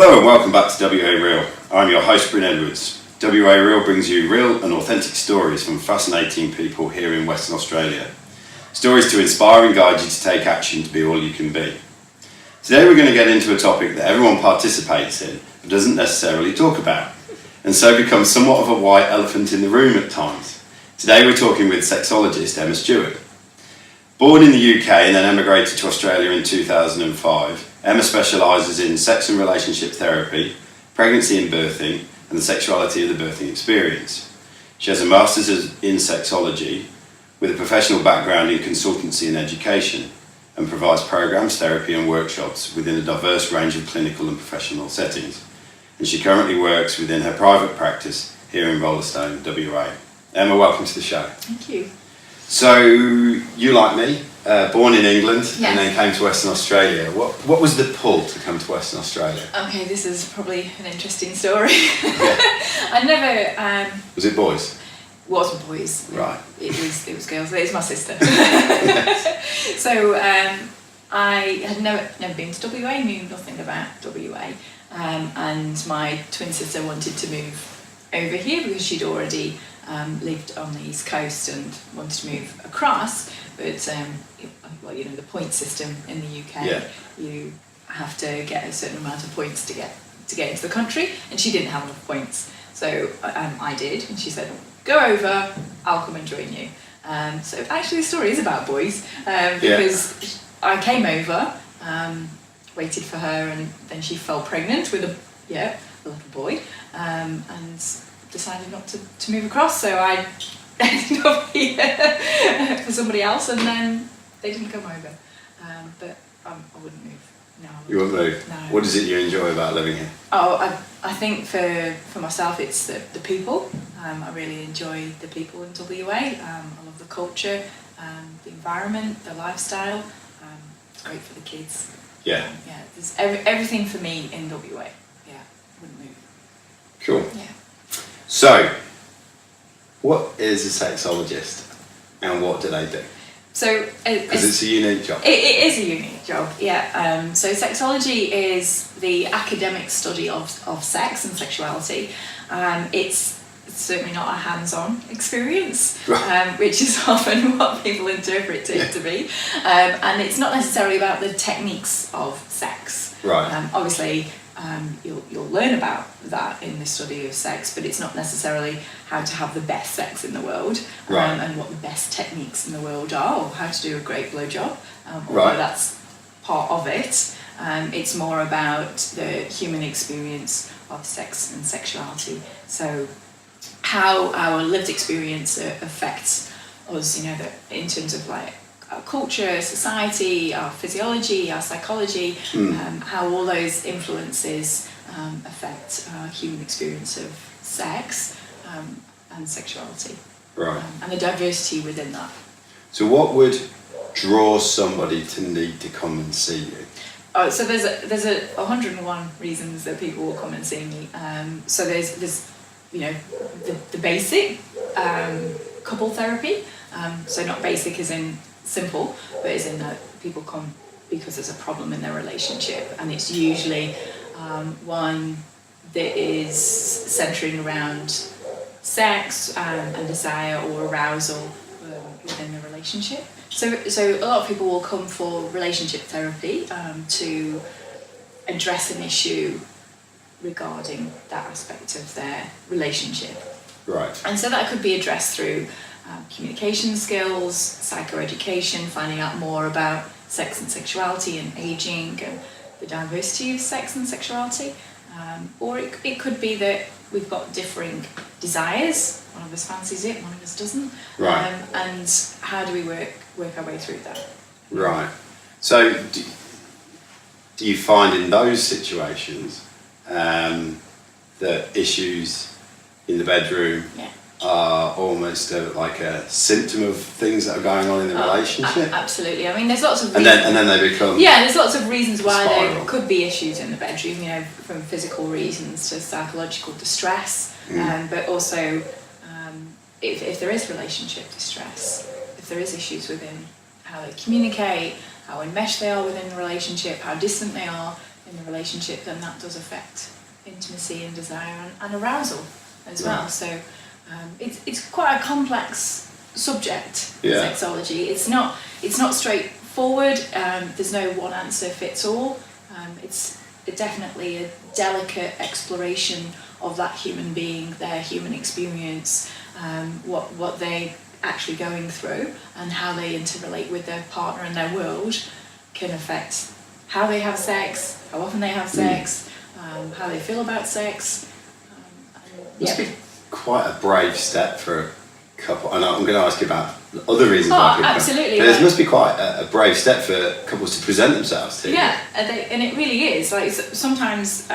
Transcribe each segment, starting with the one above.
Hello and welcome back to WA Real. I'm your host Bryn. WA Real brings you real and authentic stories from fascinating people here in Western Australia. Stories to inspire and guide you to take action to be all you can be. Today we're going to get into a topic that everyone participates in but doesn't necessarily talk about, and so becomes somewhat of a white elephant in the room at times. Today we're talking with sexologist Emma Stewart. Born in the UK and then emigrated to Australia in 2005, Emma specialises in sex and relationship therapy, pregnancy and birthing, and the sexuality of the birthing experience. She has a master's in sexology with a professional background in consultancy and education, and provides programs, therapy and workshops within a diverse range of clinical and professional settings. And she currently works within her private practice here in Rollestone, WA. Emma, welcome to the show. Thank you. So, you like me, born in England, Yes. and then came to Western Australia. What was the pull to come to Western Australia? Okay, this is probably an interesting story. Yeah. I never Was it boys? wasn't boys. Right. It was girls. It's my sister. So I had never been to WA, knew nothing about WA, and my twin sister wanted to move over here because she'd already lived on the East Coast and wanted to move across, but well, you know, the point system in the UK, Yeah. you have to get a certain amount of points to get into the country, and she didn't have enough points, so I did, and she said, go over, I'll come and join you. So actually the story is about boys, because I came over, waited for her, and then she fell pregnant with a little boy, and decided not to move across, so I ended up here for somebody else, and then they didn't come over. But I wouldn't move. No. You wouldn't move? No. What is it you enjoy about living here? Oh, I think for myself it's the people. I really enjoy the people in WA. I love the culture, the environment, the lifestyle. It's great for the kids. Yeah. Yeah, there's everything for me in WA. Yeah, wouldn't move. Cool. Yeah. So, what is a sexologist and what do they do? Because it's a unique job. It is a unique job, yeah. So sexology is the academic study of sex and sexuality. It's certainly not a hands-on experience, which is often what people interpret it to be. And it's not necessarily about the techniques of sex. Right. Obviously, you'll learn about that in the study of sex, but it's not necessarily how to have the best sex in the world, and what the best techniques in the world are, or how to do a great blowjob, although that's part of it. It's more about the human experience of sex and sexuality. So how our lived experience affects us, you know, in terms of like our culture, society, our physiology, our psychology, how all those influences affect our human experience of sex and sexuality. Right. And the diversity within that. So what would draw somebody to need to come and see you? Oh, so there's 101 reasons that people will come and see me. So there's you know, the basic couple therapy. So not basic as in simple, but as in that people come because there's a problem in their relationship, and it's usually one that is centering around sex and desire or arousal within the relationship. So a lot of people will come for relationship therapy to address an issue regarding that aspect of their relationship. Right. And so that could be addressed through communication skills, psychoeducation, finding out more about sex and sexuality and aging and the diversity of sex and sexuality. Or it could be that we've got differing desires. One of us fancies it, one of us doesn't. Right. And how do we work our way through that? Right. So do you find in those situations that issues in the bedroom are almost like a symptom of things that are going on in the relationship? Absolutely. I mean, there's lots of reasons. And then they become... Yeah, there's lots of reasons why spiral. there could be issues in the bedroom, you know, from physical reasons to psychological distress, but also if there is relationship distress, if there is issues within how they communicate, how enmeshed they are within the relationship, how distant they are, in the relationship, then that does affect intimacy and desire and arousal as well. So it's quite a complex subject, sexology. It's not straightforward. There's no one answer fits all. It's definitely a delicate exploration of that human being, their human experience, what they actually going through, and how they interrelate with their partner and their world can affect how they have sex, how often they have sex, how they feel about sex. Must be quite a brave step for a couple, and I'm going to ask you about other reasons why people absolutely. But it must be quite a brave step for couples to present themselves to. Yeah, and it really is. Like sometimes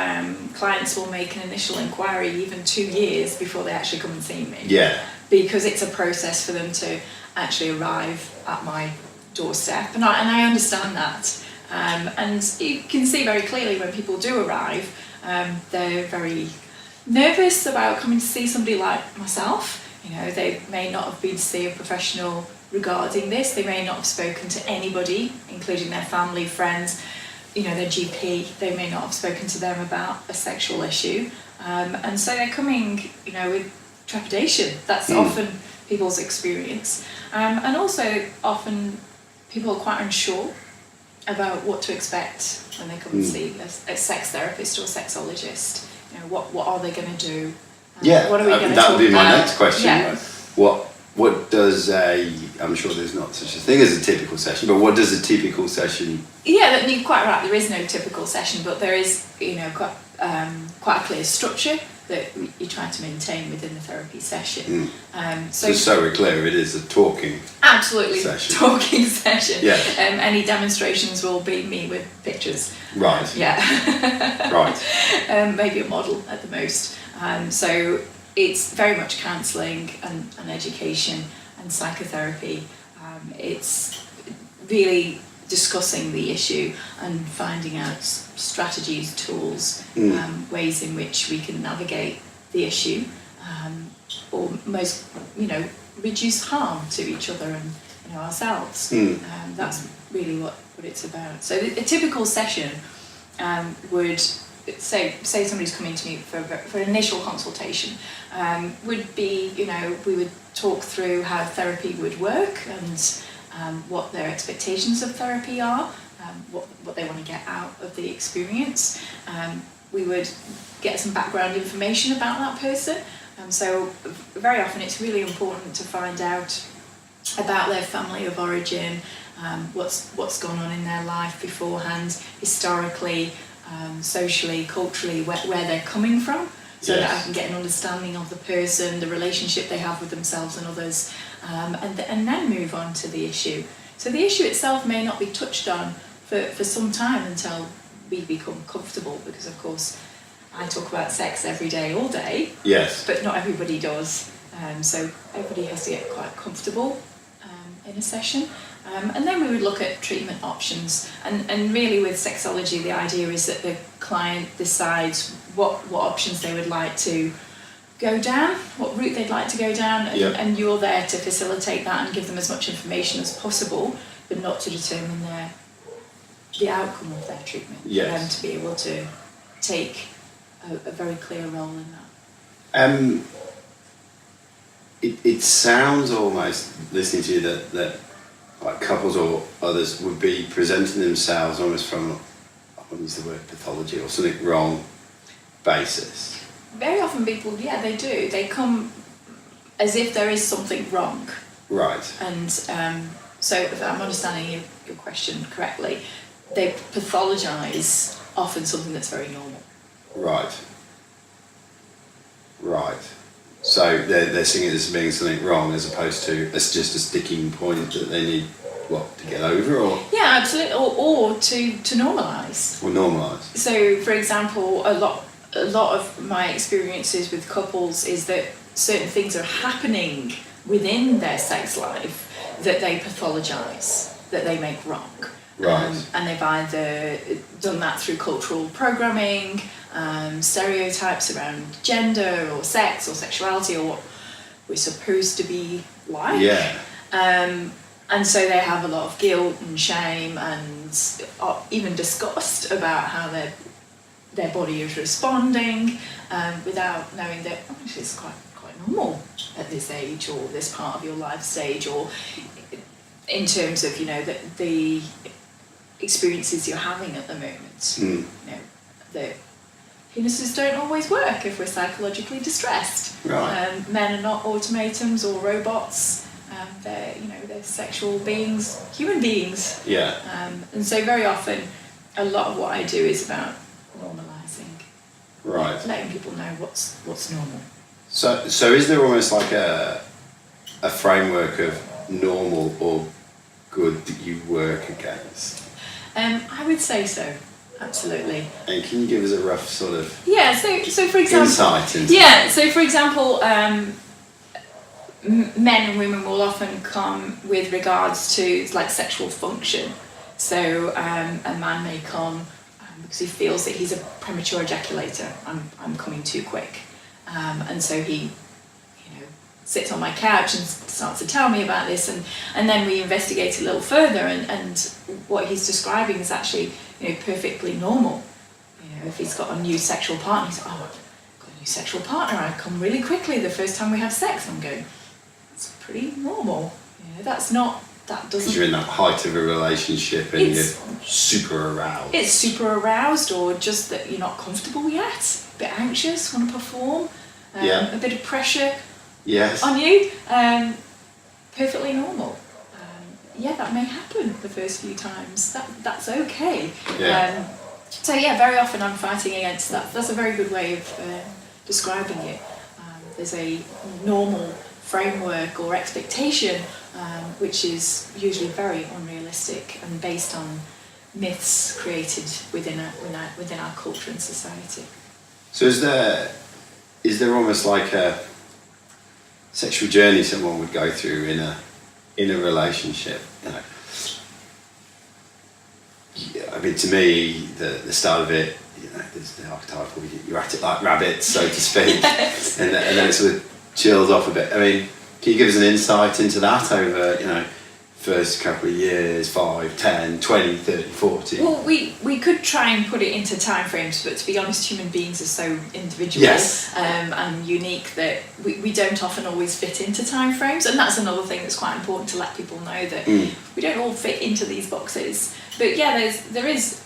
clients will make an initial inquiry even 2 years before they actually come and see me. Yeah. Because it's a process for them to actually arrive at my doorstep, and I understand that. And you can see very clearly when people do arrive, they're very nervous about coming to see somebody like myself. You know, they may not have been to see a professional regarding this. They may not have spoken to anybody, including their family, friends, their GP. They may not have spoken to them about a sexual issue. And so they're coming, with trepidation. That's often people's experience. And also often people are quite unsure about what to expect when they come and see a sex therapist or a sexologist. What are they going to do? What are we going to that talk would be my about? next question. Yeah. What does I'm sure there's not such a thing as a typical session, but what does a typical session? Yeah, you're quite right. There is no typical session, but there is, quite a clear structure that you try to maintain within the therapy session. So we're clear, it is a talking. Absolutely, session. Talking session. Yeah. Any demonstrations will be me with pictures. Right. Yeah. Right. Maybe a model at the most. So it's very much counselling and education and psychotherapy. It's really discussing the issue and finding out strategies, tools, ways in which we can navigate the issue, or most, reduce harm to each other and ourselves. That's really what it's about. So a typical session would say somebody's coming to me for an initial consultation, would be, we would talk through how therapy would work and what their expectations of therapy are, what they want to get out of the experience. We would get some background information about that person. So very often it's really important to find out about their family of origin, what's gone on in their life beforehand, historically, socially, culturally, where they're coming from, so that I can get an understanding of the person, the relationship they have with themselves and others, and then move on to the issue. So the issue itself may not be touched on for some time until we become comfortable, because of course I talk about sex every day, all day, yes, but not everybody does. So everybody has to get quite comfortable in a session. And then we would look at treatment options. And really with sexology, the idea is that the client decides what options they would like to go down, what route they'd like to go down, and you're there to facilitate that and give them as much information as possible, but not to determine the outcome of their treatment. Yes. For them to be able to take a very clear role in that. It sounds almost, listening to you, that like couples or others would be presenting themselves almost from, I wouldn't use the word pathology, or something wrong basis. Very often people, they do. They come as if there is something wrong. Right. And so if I'm understanding your question correctly, they pathologise often something that's very normal. Right. So they're seeing it as being something wrong, as opposed to it's just a sticking point that they need, to get over, or? Yeah, absolutely, or to normalise. Or normalise. So, for example, a lot of my experiences with couples is that certain things are happening within their sex life that they pathologise, that they make wrong. Right. And they've either done that through cultural programming, stereotypes around gender or sex or sexuality or what we're supposed to be like. Yeah. And so they have a lot of guilt and shame and even disgust about how their body is responding, without knowing that actually it's quite normal at this age or this part of your life stage, or in terms of the experiences you're having at the moment. That penises don't always work if we're psychologically distressed. Right. Men are not automatons or robots. They're sexual beings, human beings. Yeah. And so very often, a lot of what I do is about normalising. Right. Letting people know what's normal. So is there almost like a framework of normal or good that you work against? I would say so. Absolutely. And can you give us a rough sort of so for example, insight into so for example, men and women will often come with regards to like sexual function. So a man may come because he feels that he's a premature ejaculator. I'm coming too quick, and so he sits on my couch and starts to tell me about this, and then we investigate a little further, and what he's describing is actually perfectly normal. If he's got a new sexual partner, he's like, oh, I've got a new sexual partner, I come really quickly the first time we have sex. I'm going, it's pretty normal. That doesn't... Because you're in that height of a relationship and you're super aroused. It's super aroused, or just that you're not comfortable yet, a bit anxious, want to perform, a bit of pressure on you. Perfectly normal. That may happen the first few times. That's okay. Yeah. Very often I'm fighting against that. That's a very good way of describing it. There's a normal framework or expectation, which is usually very unrealistic and based on myths created within our culture and society. So is there almost like a sexual journey someone would go through in a relationship? I mean, to me, the start of it, there's the archetypal, you're at it like rabbits, so to speak, Yes. and then it sort of chills off a bit. I mean, can you give us an insight into that over, first couple of years, 5, 10, 20, 30, 40? Well, we could try and put it into time frames, but to be honest, human beings are so individual and unique that we don't often always fit into time frames, and that's another thing that's quite important to let people know, that we don't all fit into these boxes. But there is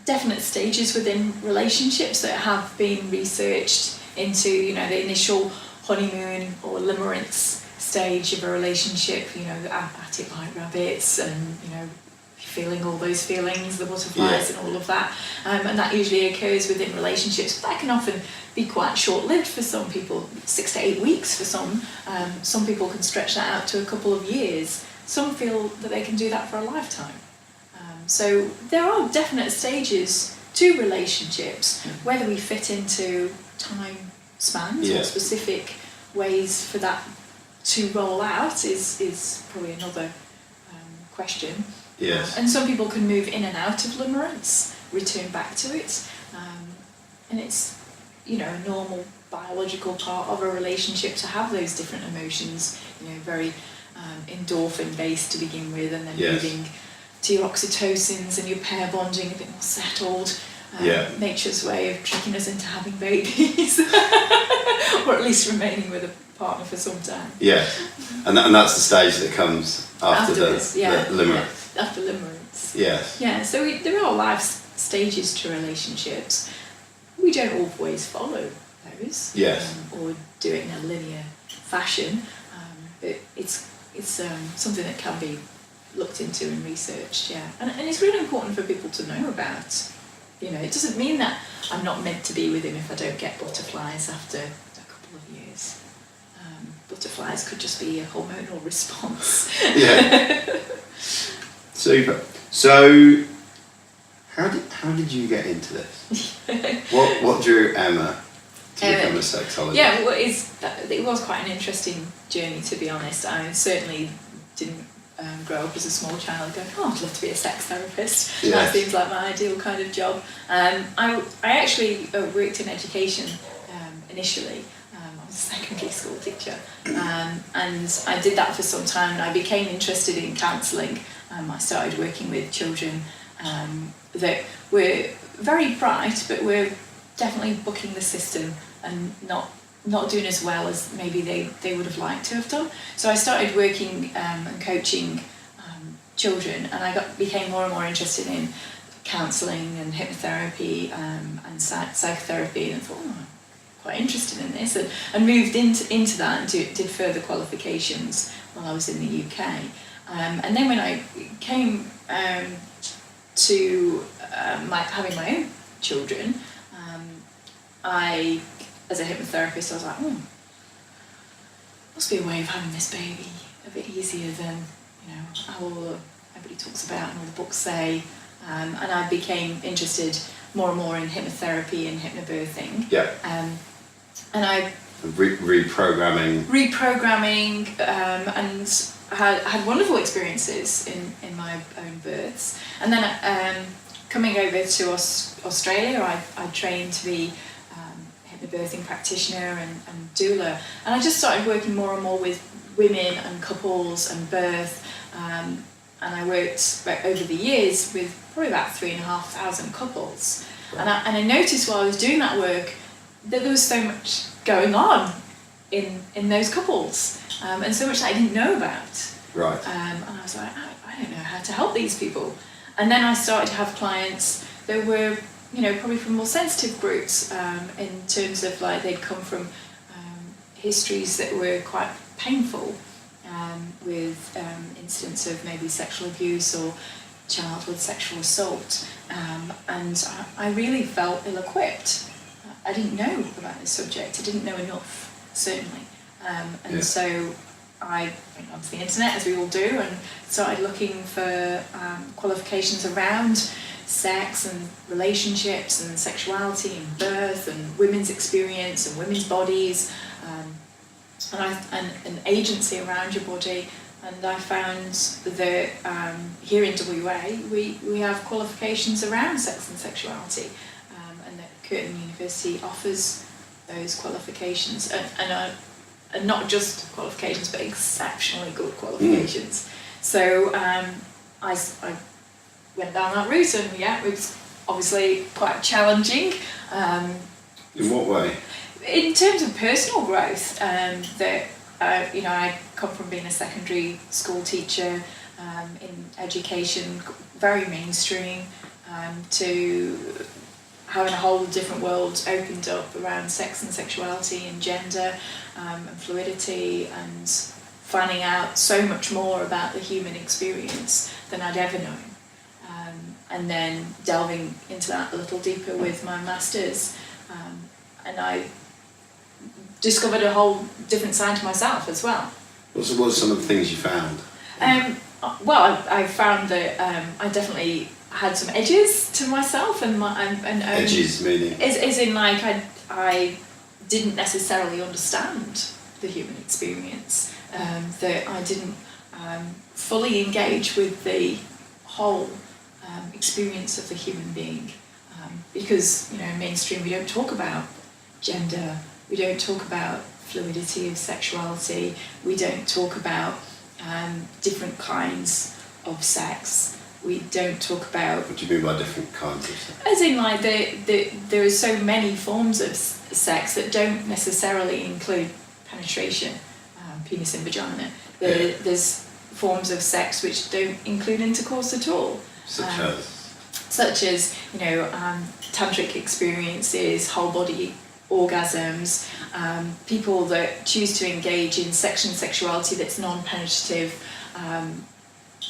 definite stages within relationships that have been researched into, the initial honeymoon or limerence stage of a relationship, at it like rabbits, and feeling all those feelings, the butterflies and all of that, and that usually occurs within relationships, but that can often be quite short-lived for some people, 6 to 8 weeks for some people can stretch that out to a couple of years, some feel that they can do that for a lifetime. So there are definite stages to relationships. Whether we fit into time spans or specific ways for that to roll out is probably another question. Yes. And some people can move in and out of limerence, return back to it, and it's a normal biological part of a relationship to have those different emotions. Very endorphin based to begin with, and then moving to your oxytocins and your pair bonding a bit more settled. Nature's way of tricking us into having babies, or at least remaining with a partner for some time. Yeah, and that's the stage that comes after the limerence. After limerence. Yes. Yeah, so there are life stages to relationships. We don't always follow those. Yes. Or do it in a linear fashion, but it's something that can be looked into and researched, and it's really important for people to know about. It doesn't mean that I'm not meant to be with him if I don't get butterflies after a couple of years. Butterflies could just be a hormonal response. Yeah. Super. So, how did you get into this? What drew Emma to become a sexologist? Yeah, it was quite an interesting journey, to be honest. I certainly didn't grow up as a small child going, I'd love to be a sex therapist. Yes. That seems like my ideal kind of job. I actually worked in education initially. I was a secondary school teacher, and I did that for some time, and I became interested in counselling. I started working with children that were very bright, but were definitely bucking the system and not doing as well as maybe they would have liked to have done. So I started working and coaching children, and I became more and more interested in counselling and hypnotherapy and psychotherapy, and I thought, I'm quite interested in this, and moved into that and did further qualifications while I was in the UK. And then when I came to having my own children, as a hypnotherapist, I was like, must be a way of having this baby a bit easier than, how everybody talks about and all the books say. And I became interested more and more in hypnotherapy and hypnobirthing. Yeah. And I reprogramming, and had wonderful experiences in my own births. And then coming over to Australia, I trained to be hypnobirthing practitioner and doula, and I just started working more and more with women and couples and birth, and I worked over the years with probably about 3,500 couples. Right. And I noticed while I was doing that work that there was so much going on in those couples, and so much that I didn't know about. Right. And I was like, I don't know how to help these people. And then I started to have clients that were, probably from more sensitive groups, in terms of like they'd come from histories that were quite painful, with incidents of maybe sexual abuse or childhood sexual assault, and I really felt ill-equipped. I didn't know about this subject. I didn't know enough, certainly, so I went onto the internet, as we all do, and started looking for qualifications around sex and relationships and sexuality and birth and women's experience and women's bodies, and an agency around your body. And I found that here in WA we have qualifications around sex and sexuality, and that Curtin University offers those qualifications, and not just qualifications, but exceptionally good qualifications. So I went down that route, and it was obviously quite challenging. In what way? In terms of personal growth, I come from being a secondary school teacher in education, very mainstream, to having a whole different world opened up around sex and sexuality and gender and fluidity, and finding out so much more about the human experience than I'd ever known. And then delving into that a little deeper with my masters, and I discovered a whole different side to myself as well. What were some of the things you found? I found that I definitely had some edges to myself, and edges meaning? As in, like, I didn't necessarily understand the human experience, that I didn't fully engage with the whole experience of the human being, because in mainstream we don't talk about gender, we don't talk about fluidity of sexuality, we don't talk about different kinds of sex, we don't talk about... What do you mean by different kinds of sex? As in, like, there are so many forms of sex that don't necessarily include penetration, penis and vagina. There's forms of sex which don't include intercourse at all. Such as, tantric experiences, whole body orgasms, people that choose to engage in sex and sexuality that's non-penetrative,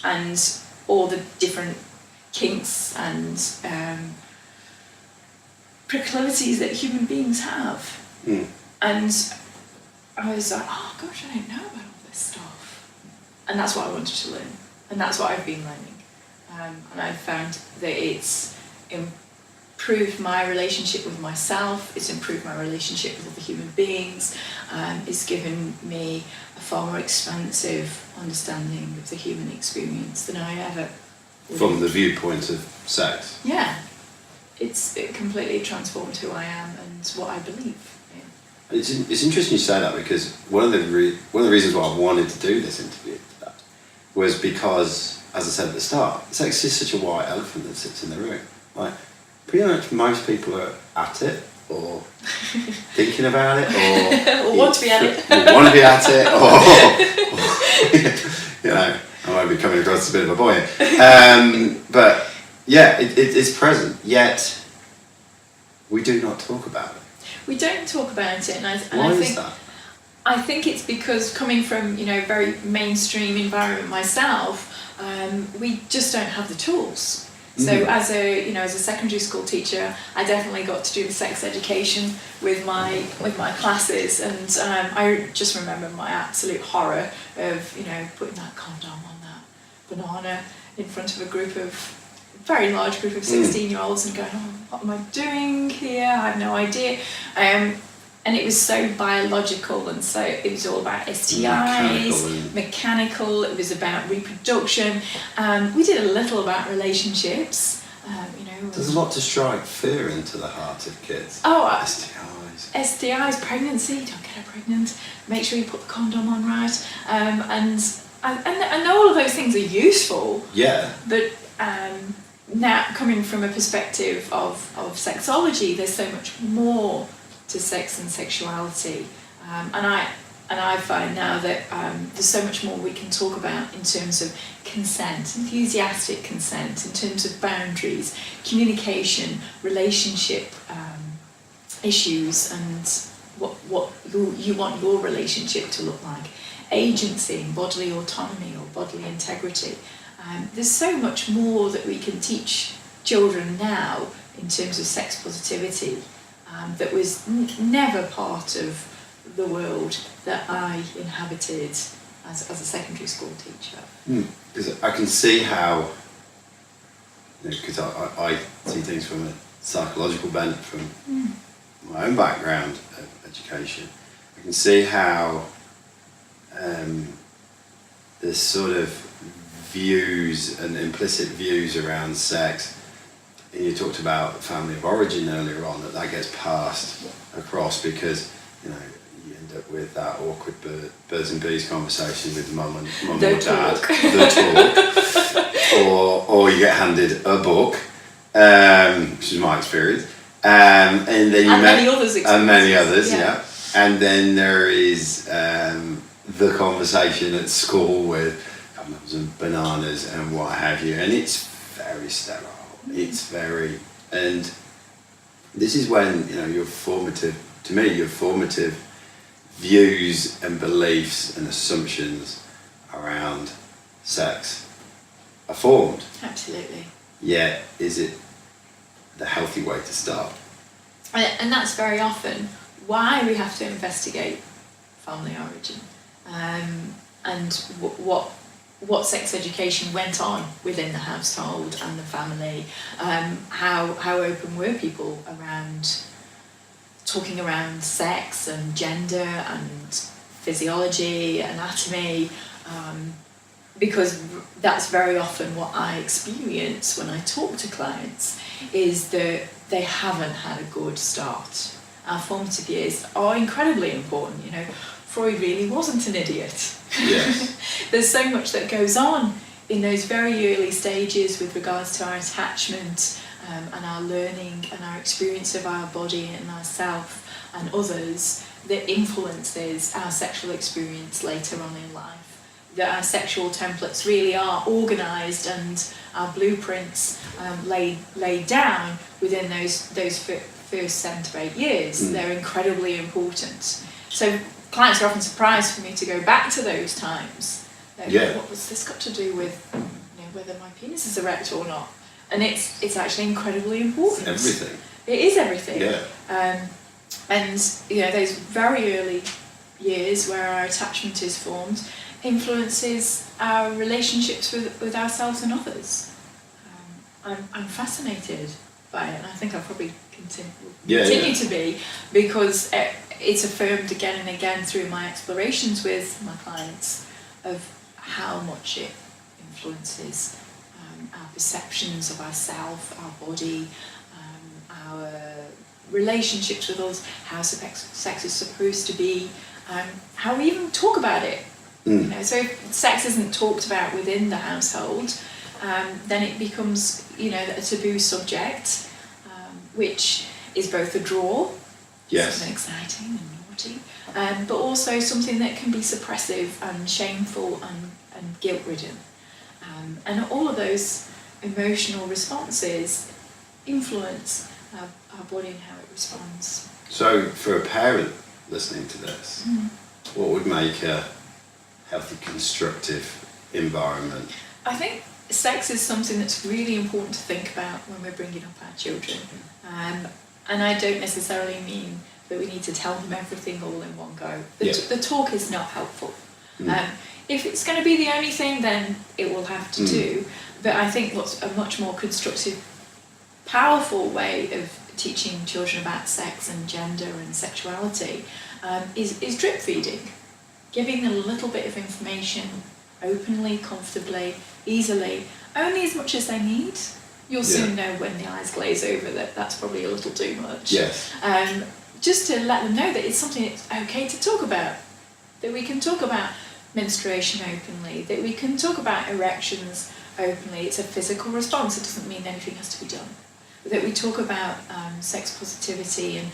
and all the different kinks and proclivities that human beings have. And I was like, oh gosh, I don't know about all this stuff. And that's what I wanted to learn, and that's what I've been learning. And I've found that it's improved my relationship with myself, it's improved my relationship with other human beings, it's given me a far more expansive understanding of the human experience than I ever would. From the viewpoint of sex? Yeah. It completely transformed who I am and what I believe in. It's interesting you say that, because one of the reasons why I wanted to do this interview was because, as I said at the start, sex is such a white elephant that sits in the room. Like, pretty much most people are at it, or thinking about it, or want to be at it, or want to be at it, or you know, I might be coming across as a bit of a boy, but yeah, it's present. Yet we do not talk about it. We don't talk about it, and I Why think is that? I think it's because, coming from, you know, very mainstream environment myself, we just don't have the tools. So as a secondary school teacher, I definitely got to do the sex education with my classes, and I just remember my absolute horror of, you know, putting that condom on that banana in front of a very large group of 16-year-olds and going, oh, what am I doing here? I have no idea. And it was so biological, and so it was all about STIs, mechanical, it was about reproduction. We did a little about relationships, you know. There's a lot to strike fear into the heart of kids. Oh, STIs, pregnancy, don't get her pregnant, make sure you put the condom on right. And all of those things are useful. Yeah. But now, coming from a perspective of sexology, there's so much more to sex and sexuality, and I find now that there's so much more we can talk about in terms of consent, enthusiastic consent, in terms of boundaries, communication, relationship issues, and what you want your relationship to look like, agency, bodily autonomy or bodily integrity. There's so much more that we can teach children now in terms of sex positivity. That was never part of the world that I inhabited as a secondary school teacher. Because I can see how, because I see things from a psychological bent, from my own background of education, I can see how there's sort of views and implicit views around sex. And you talked about family of origin earlier on, that gets passed across, because, you know, you end up with that awkward birds and bees conversation with mum or dad, the talk, or you get handed a book, which is my experience, and then many others, yeah. And then there is the conversation at school with condoms and bananas and what have you, and it's very sterile. It's very, and this is when, you know, your formative views and beliefs and assumptions around sex are formed. Absolutely. Yet, is it the healthy way to start? And that's very often why we have to investigate family origin, and what sex education went on within the household and the family. How open were people around talking around sex and gender and physiology, anatomy, because that's very often what I experience when I talk to clients, is that they haven't had a good start. Our formative years are incredibly important, you know. Freud really wasn't an idiot. Yes. There's so much that goes on in those very early stages with regards to our attachment, and our learning and our experience of our body and ourself and others, that influences our sexual experience later on in life. That our sexual templates really are organised, and our blueprints laid down within those first 7 to 8 years. They're incredibly important. So clients are often surprised for me to go back to those times. What was this got to do with, you know, whether my penis is erect or not? And it's actually incredibly important. It's everything. It is everything. Yeah. And, you know, those very early years where our attachment is formed influences our relationships with ourselves and others. I'm fascinated by it, and I think I'll probably continue to be, because it's affirmed again and again through my explorations with my clients of how much it influences our perceptions of ourself, our body, our relationships with others, how sex is supposed to be, how we even talk about it. You know, so if sex isn't talked about within the household, then it becomes, you know, a taboo subject, which is both a draw, something exciting and naughty, but also something that can be suppressive and shameful and guilt-ridden. And all of those emotional responses influence our body and how it responds. So for a parent listening to this, what would make a healthy, constructive environment? I think sex is something that's really important to think about when we're bringing up our children. And I don't necessarily mean that we need to tell them everything all in one go. The talk is not helpful. If it's going to be the only thing, then it will have to do. But I think what's a much more constructive, powerful way of teaching children about sex and gender and sexuality is drip feeding. Giving them a little bit of information openly, comfortably, easily, only as much as they need. You'll soon know when the eyes glaze over that that's probably a little too much. Yes. Just to let them know that it's something that's okay to talk about, that we can talk about menstruation openly, that we can talk about erections openly. It's a physical response, it doesn't mean anything has to be done. That we talk about sex positivity and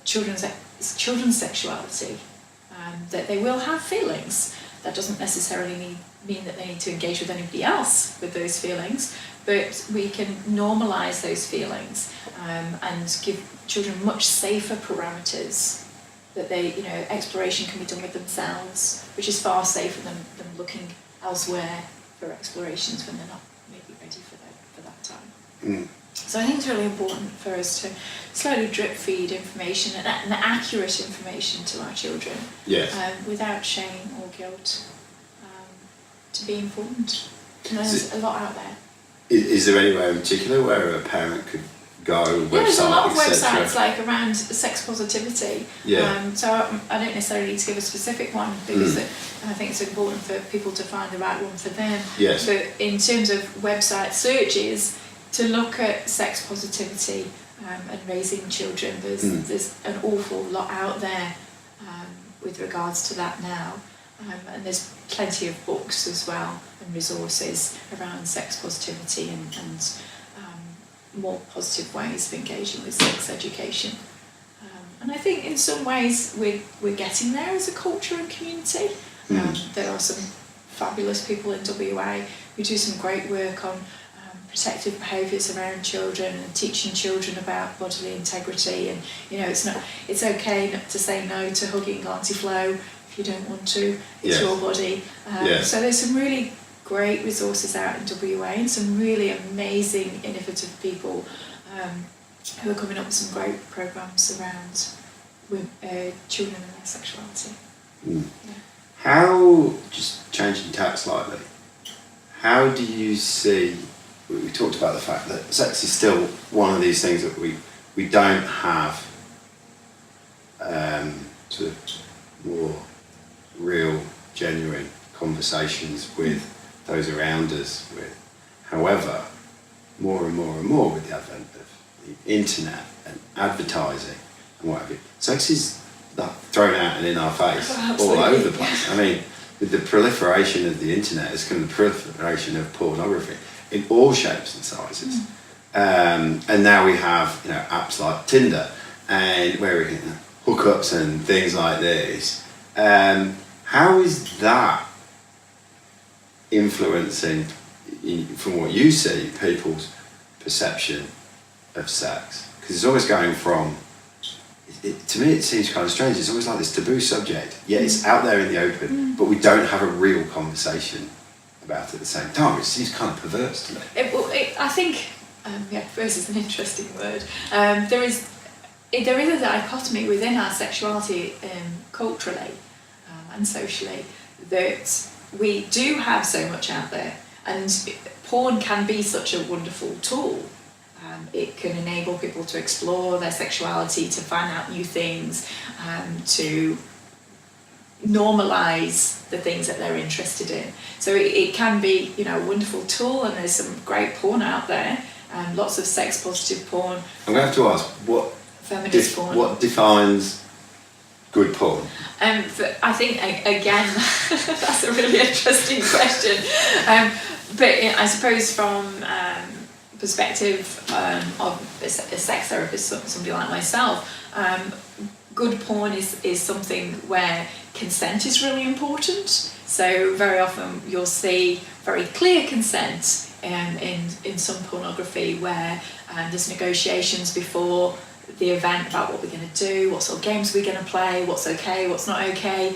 children's sexuality, that they will have feelings. That doesn't necessarily mean that they need to engage with anybody else with those feelings, but we can normalise those feelings and give children much safer parameters. That exploration can be done with themselves, which is far safer than looking elsewhere for explorations when they're not maybe ready for that time. So I think it's really important for us to slowly drip feed information and accurate information to our children, without shame or guilt, to be informed. And there's a lot out there. Is there anywhere in particular where a parent could go, there's a lot of etc.? websites like around sex positivity. So I don't necessarily need to give a specific one because I think it's important for people to find the right one for them. Yes. But in terms of website searches, to look at sex positivity and raising children, there's an awful lot out there with regards to that now. And there's plenty of books as well and resources around sex positivity and more positive ways of engaging with sex education. And I think in some ways we're getting there as a culture and community. There are some fabulous people in WA who do some great work on protective behaviours around children and teaching children about bodily integrity, and it's okay not to say no to hugging Auntie Flo if you don't want to. It's your body. So there's some really great resources out in WA and some really amazing, innovative people who are coming up with some great programmes around children and their sexuality. How, just changing tack slightly, how do you see, we talked about the fact that sex is still one of these things that we don't have sort of more real, genuine conversations with those around us with. However, more and more and more with the advent of the internet and advertising and what have you, sex is thrown out and in our face all over the place. I mean, with the proliferation of the internet, it's kind of the proliferation of pornography in all shapes and sizes. And now we have apps like Tinder and where we can hookups and things like this. How is that influencing, from what you see, people's perception of sex? Because it's always going from, to me it seems kind of strange, it's always like this taboo subject, yet it's out there in the open, but we don't have a real conversation about it at the same time, which seems kind of perverse to me. I think, perverse is an interesting word. There is a dichotomy within our sexuality culturally and socially, that we do have so much out there, and porn can be such a wonderful tool. It can enable people to explore their sexuality, to find out new things, to normalise the things that they're interested in. So it can be, a wonderful tool, and there's some great porn out there, lots of sex positive porn. I'm going to have to ask, what feminist porn. What defines good porn? But I think, again, that's a really interesting question. But I suppose from perspective of a sex therapist, somebody like myself, good porn is something where consent is really important. So very often you'll see very clear consent in some pornography where there's negotiations before the event about what we're going to do, what sort of games we're going to play, what's okay, what's not okay,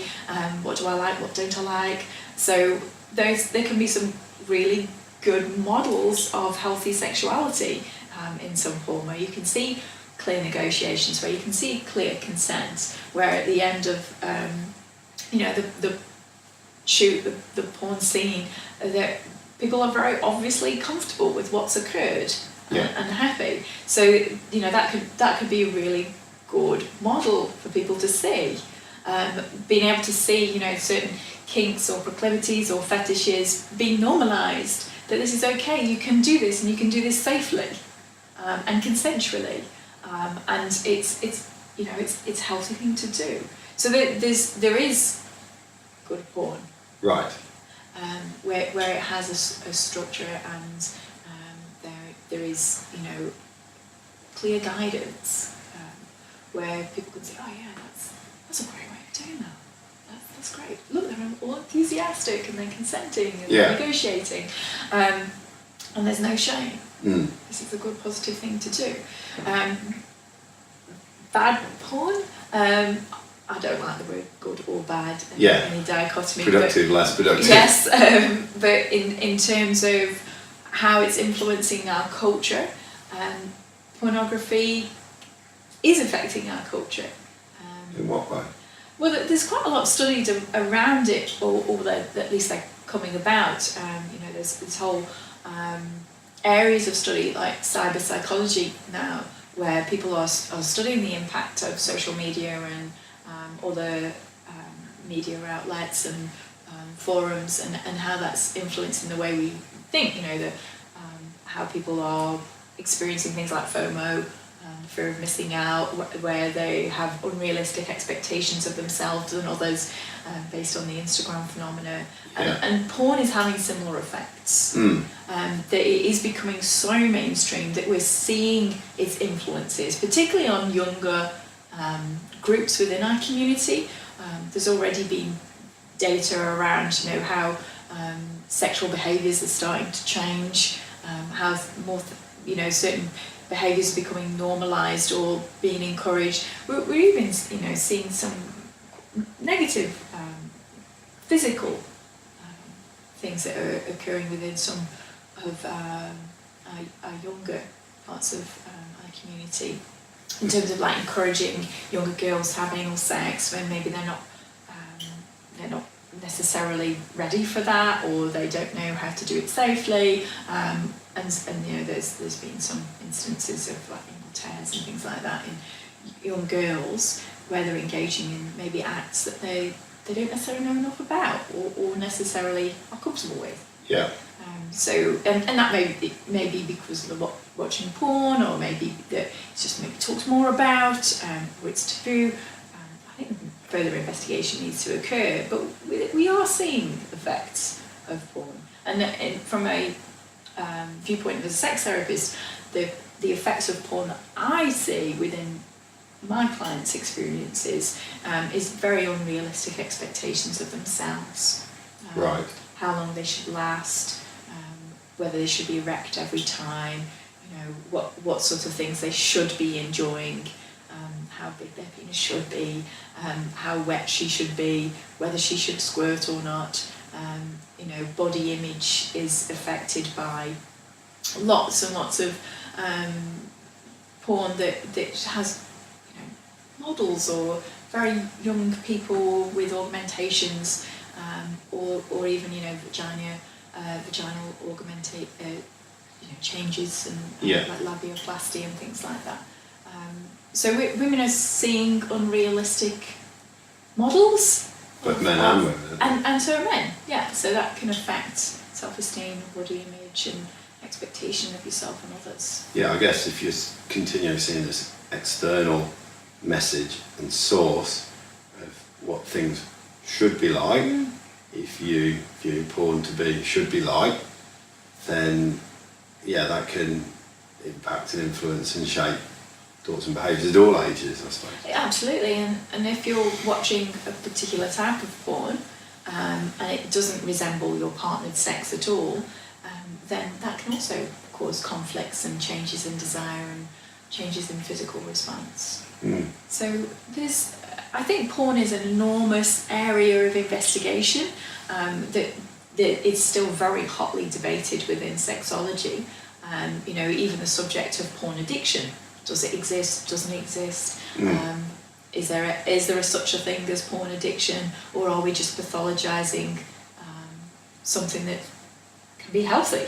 what do I like, what don't I like. So there can be some really good models of healthy sexuality in some porn where you can see clear negotiations, where you can see clear consent, where at the end of the shoot, the porn scene, that people are very obviously comfortable with what's occurred and happy. So that could be a really good model for people to see. Being able to see certain kinks or proclivities or fetishes being normalised, that this is okay, you can do this and you can do this safely and consensually, and it's a healthy thing to do. So there is good porn, right? Where it has a structure and there is clear guidance, where people can say, oh yeah, that's a great way of doing that. That's great. Look, they're all enthusiastic and they're consenting and they're negotiating, and there's no shame. This is a good positive thing to do. Bad porn, I don't like the word good or bad, any dichotomy. Productive, less productive. Yes, but in terms of how it's influencing our culture, pornography is affecting our culture. In what way? Well, there's quite a lot of studies around it, or at least they're coming about. There's this whole areas of study like cyber psychology now, where people are studying the impact of social media and other media outlets and forums, and how that's influencing the way we think. How people are experiencing things like FOMO, fear of missing out, where they have unrealistic expectations of themselves and others based on the Instagram phenomena. And porn is having similar effects. That it is becoming so mainstream that we're seeing its influences, particularly on younger groups within our community. There's already been data around how sexual behaviours are starting to change, how more certain behaviours are becoming normalised or being encouraged. We're even seeing some negative physical things that are occurring within some of our younger parts of our community, in terms of like encouraging younger girls to have anal sex when maybe they're not necessarily ready for that, or they don't know how to do it safely, and there's been some instances of like anal tears and things like that in young girls where they're engaging in maybe acts that they don't necessarily know enough about or necessarily are comfortable with. So that may be because of the watching porn, or maybe that it's just maybe talked more about, or it's taboo. I think further investigation needs to occur, but we are seeing effects of porn, and from a viewpoint of a sex therapist, the effects of porn that I see within my clients' experiences is very unrealistic expectations of themselves. Right. How long they should last, whether they should be erect every time, what sort of things they should be enjoying, how big their penis should be, how wet she should be, whether she should squirt or not. Body image is affected by lots and lots of porn that has models or very young people with augmentations, or even vaginal augmented changes and like labiaplasty and things like that. So women are seeing unrealistic models. But men and women. And so are men, yeah. So that can affect self-esteem, body image and expectation of yourself and others. Yeah, I guess if you continue seeing this external message and source of what things should be like, if you view porn to be should be like, then yeah, that can impact and influence and shape thoughts and behaviours at all ages, I suppose. Absolutely, and if you're watching a particular type of porn and it doesn't resemble your partnered sex at all, then that can also cause conflicts and changes in desire and changes in physical response. So I think porn is an enormous area of investigation that is still very hotly debated within sexology. Even the subject of porn addiction. Does it exist? Doesn't it exist? Is there such a thing as porn addiction, or are we just pathologising something that can be healthy?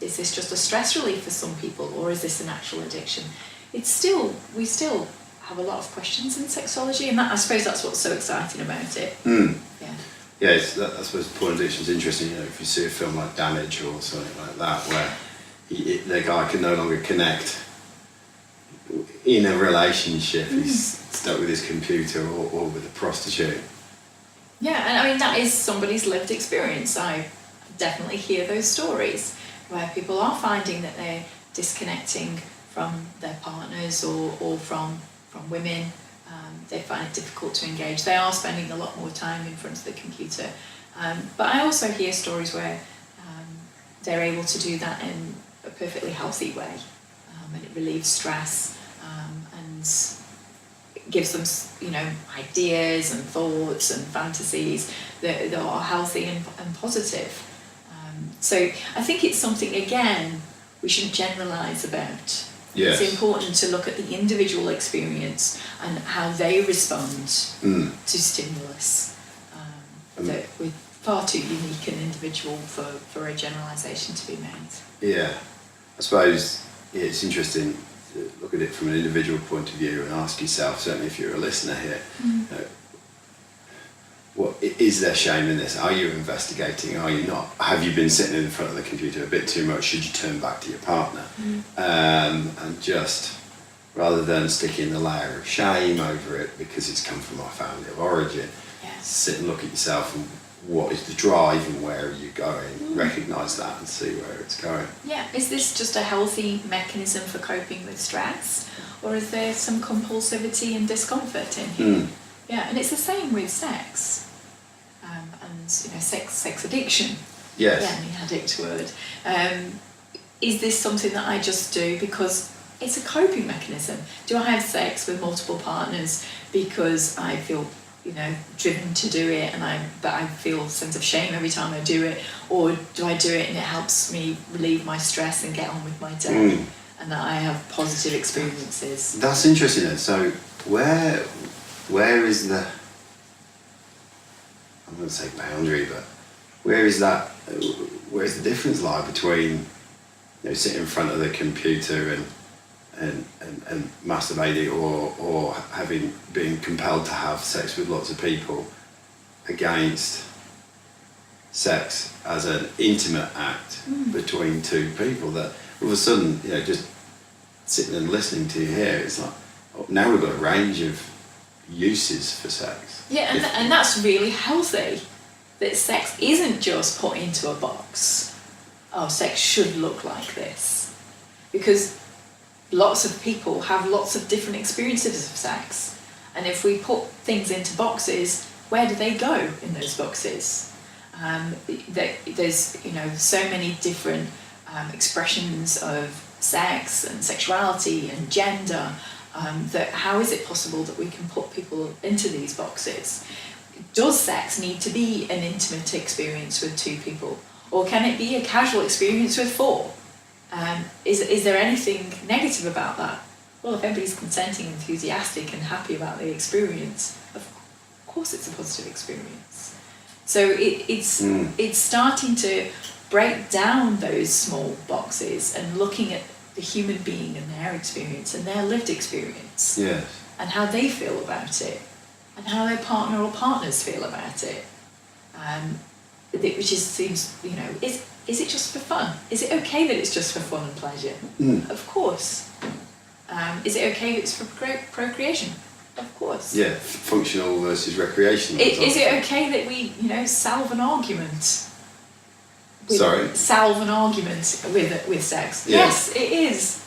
Is this just a stress relief for some people, or is this an actual addiction? We still have a lot of questions in sexology, and I suppose that's what's so exciting about it. Yeah, I suppose porn addiction is interesting. If you see a film like Damage or something like that, where the guy can no longer connect in a relationship, he's stuck with his computer or with a prostitute. Yeah, and I mean, that is somebody's lived experience. I definitely hear those stories where people are finding that they're disconnecting from their partners or from women. They find it difficult to engage. They are spending a lot more time in front of the computer. But I also hear stories where they're able to do that in a perfectly healthy way, and it relieves stress and gives them, ideas and thoughts and fantasies that are healthy and positive. So I think it's something, again, we shouldn't generalise about. Yes. It's important to look at the individual experience and how they respond to stimulus. That we're far too unique and individual for a generalisation to be made. Yeah, I suppose it's interesting to look at it from an individual point of view and ask yourself, certainly if you're a listener here, what is there shame in this? Are you investigating? Are you not? Have you been sitting in front of the computer a bit too much? Should you turn back to your partner? And just, rather than sticking the layer of shame over it because it's come from our family of origin, sit and look at yourself and what is the drive and where are you going? Recognise that and see where it's going. Yeah, is this just a healthy mechanism for coping with stress, or is there some compulsivity and discomfort in here? Yeah, and it's the same with sex. And sex addiction. Yes. Yeah, the addict word. Is this something that I just do because it's a coping mechanism? Do I have sex with multiple partners because I feel, driven to do it, but I feel a sense of shame every time I do it, or do I do it and it helps me relieve my stress and get on with my day, and that I have positive experiences? That's interesting then. So where is the, I'm going to say boundary, but where's the difference lie between sitting in front of the computer and masturbating or being compelled to have sex with lots of people, against sex as an intimate act between two people? That all of a sudden, just sitting and listening to you here, it's like, now we've got a range of uses for sex. Yeah, and that's really healthy. That sex isn't just put into a box. Oh, sex should look like this. Because lots of people have lots of different experiences of sex. And if we put things into boxes, where do they go in those boxes? There's so many different expressions of sex and sexuality and gender. That how is it possible that we can put people into these boxes? Does sex need to be an intimate experience with two people, or can it be a casual experience with four? Is there anything negative about that? Well, if everybody's consenting, enthusiastic, and happy about the experience, of course it's a positive experience. So it's starting to break down those small boxes and looking at the human being and their experience and their lived experience, and how they feel about it, and how their partner or partners feel about it, which seems, is it just for fun? Is it okay that it's just for fun and pleasure? Of course. Is it okay if it's for procreation? Of course. Yeah, functional versus recreational. Is it okay that we, salve an argument? Sorry? Salve an argument with sex. Yeah. Yes, it is.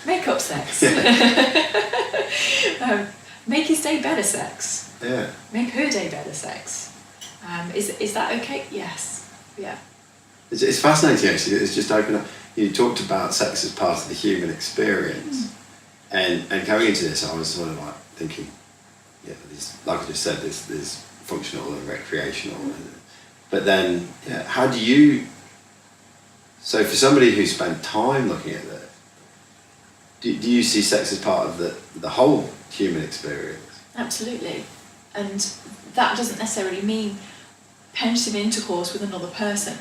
Make-up sex. Make his day better sex. Yeah. Make her day better sex. Is that okay? Yes. Yeah. It's fascinating actually. It's just opened up. You talked about sex as part of the human experience, and going into this, I was sort of like thinking, like I just said, there's functional and recreational, but then how do you? So for somebody who spent time looking at that, do you see sex as part of the whole human experience? Absolutely, and that doesn't necessarily mean penetrative intercourse with another person.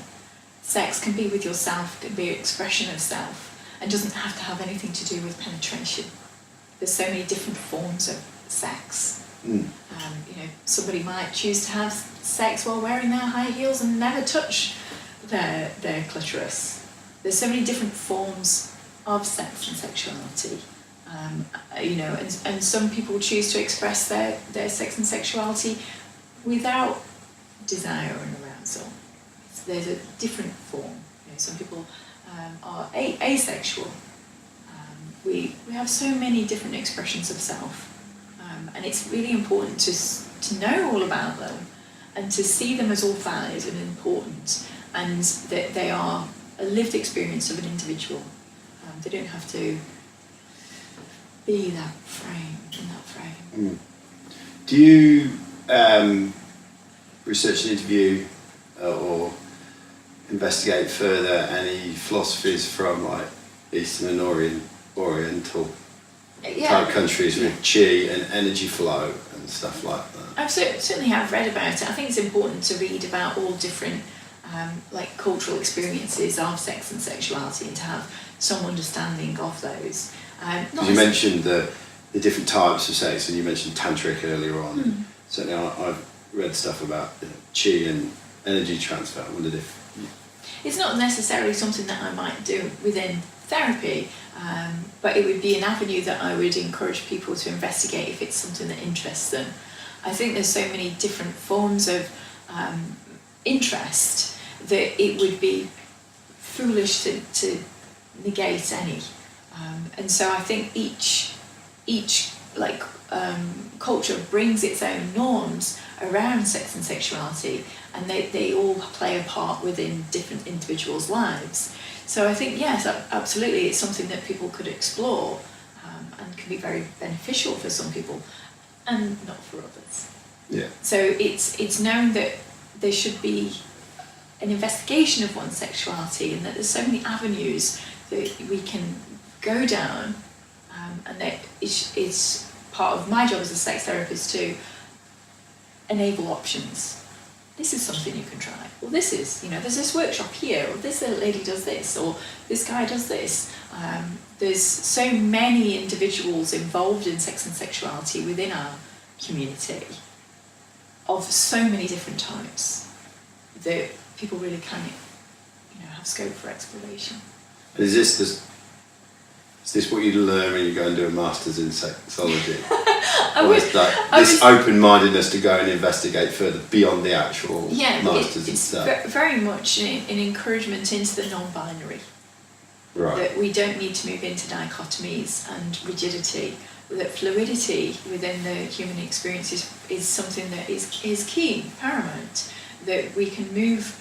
Sex can be with yourself, can be an expression of self, and doesn't have to have anything to do with penetration. There's so many different forms of sex. Somebody might choose to have sex while wearing their high heels and never touch their clitoris. There's so many different forms of sex and sexuality. And some people choose to express their sex and sexuality without desire and arousal. There's a different form. Some people are asexual. We have so many different expressions of self, and it's really important to know all about them and to see them as all valid and important, and that they are a lived experience of an individual. They don't have to be in that frame. Do you research and interview or investigate further any philosophies from like Eastern and Oriental type countries with chi and energy flow and stuff like that? I've certainly have read about it. I think it's important to read about all different cultural experiences of sex and sexuality and to have some understanding of those. You mentioned the different types of sex, and you mentioned tantric earlier on. Certainly I've read stuff about chi and energy transfer. I wondered if... It's not necessarily something that I might do within therapy, but it would be an avenue that I would encourage people to investigate if it's something that interests them. I think there's so many different forms of interest that it would be foolish to negate any. And so I think each culture brings its own norms around sex and sexuality, and they all play a part within different individuals' lives. So I think, yes, absolutely, it's something that people could explore and can be very beneficial for some people and not for others. Yeah. So it's known that there should be an investigation of one's sexuality, and that there's so many avenues that we can go down, and that it's part of my job as a sex therapist to enable options. This is something you can try. Well, this is, there's this workshop here, or this lady does this, or this guy does this. There's so many individuals involved in sex and sexuality within our community of so many different types that people really can, have scope for exploration. Is this what you learn when you go and do a master's in sexology? This open-mindedness to go and investigate further beyond the actual masters itself? It's very much an encouragement into the non-binary. Right. That we don't need to move into dichotomies and rigidity. That fluidity within the human experience is something that is key, paramount. That we can move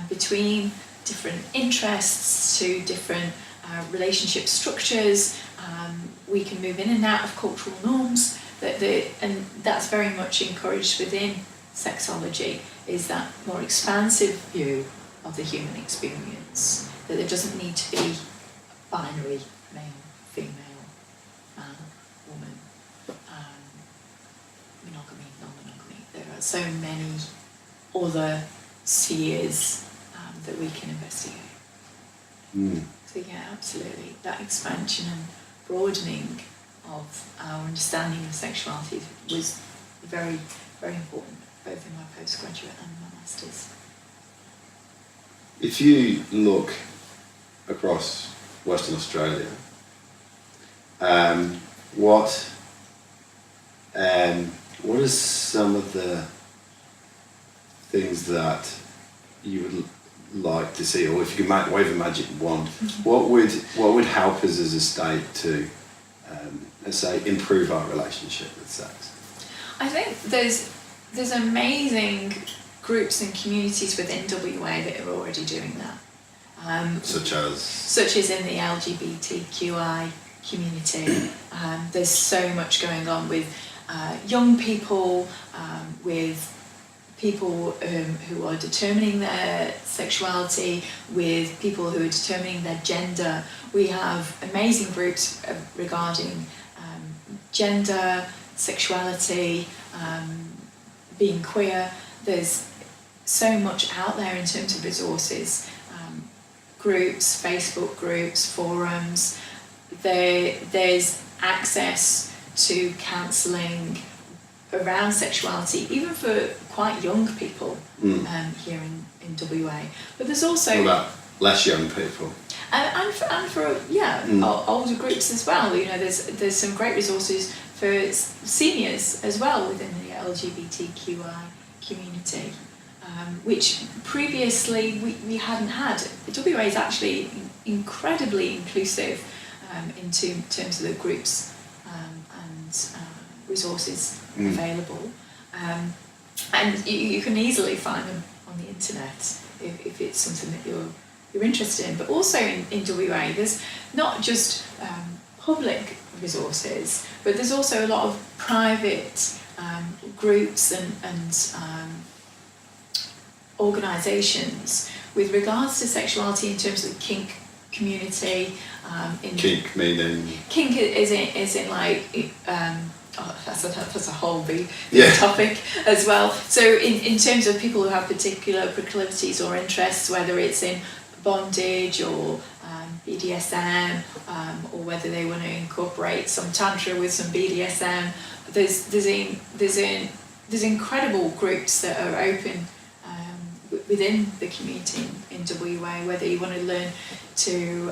between different interests to different relationship structures. We can move in and out of cultural norms. And that's very much encouraged within sexology, is that more expansive view of the human experience. That there doesn't need to be binary, male, female, man, woman, monogamy, non-monogamy. There are so many other spheres that we can investigate. So yeah, absolutely. That expansion and broadening of our understanding of sexuality was very, very important, both in my postgraduate and my master's. If you look across Western Australia, What are some of the things that you would like to see, or if you could wave a magic wand, what would help us as a state to, let's say, improve our relationship with sex? I think there's amazing groups and communities within WA that are already doing that. Such as in the LGBTQI community. There's so much going on with young people, with people who are determining their sexuality, with people who are determining their gender. We have amazing groups regarding gender, sexuality, being queer. There's so much out there in terms of resources, groups, Facebook groups, forums. There's access to counselling around sexuality, even for quite young people here in WA. But there's also... What about less young people? And for older groups as well. You know, there's some great resources for seniors as well within the LGBTQI community, which previously we hadn't had. The WA is actually incredibly inclusive in terms of the groups and resources available, and you can easily find them on the internet if it's something that you're interested in. But also in WA, there's not just public resources, but there's also a lot of private groups and organisations with regards to sexuality in terms of the kink community. Kink meaning? Kink is in like... that's a whole big topic as well. So in terms of people who have particular proclivities or interests, whether it's in bondage or BDSM, or whether they want to incorporate some tantra with some BDSM, there's incredible groups that are open within the community in WA, whether you want to learn to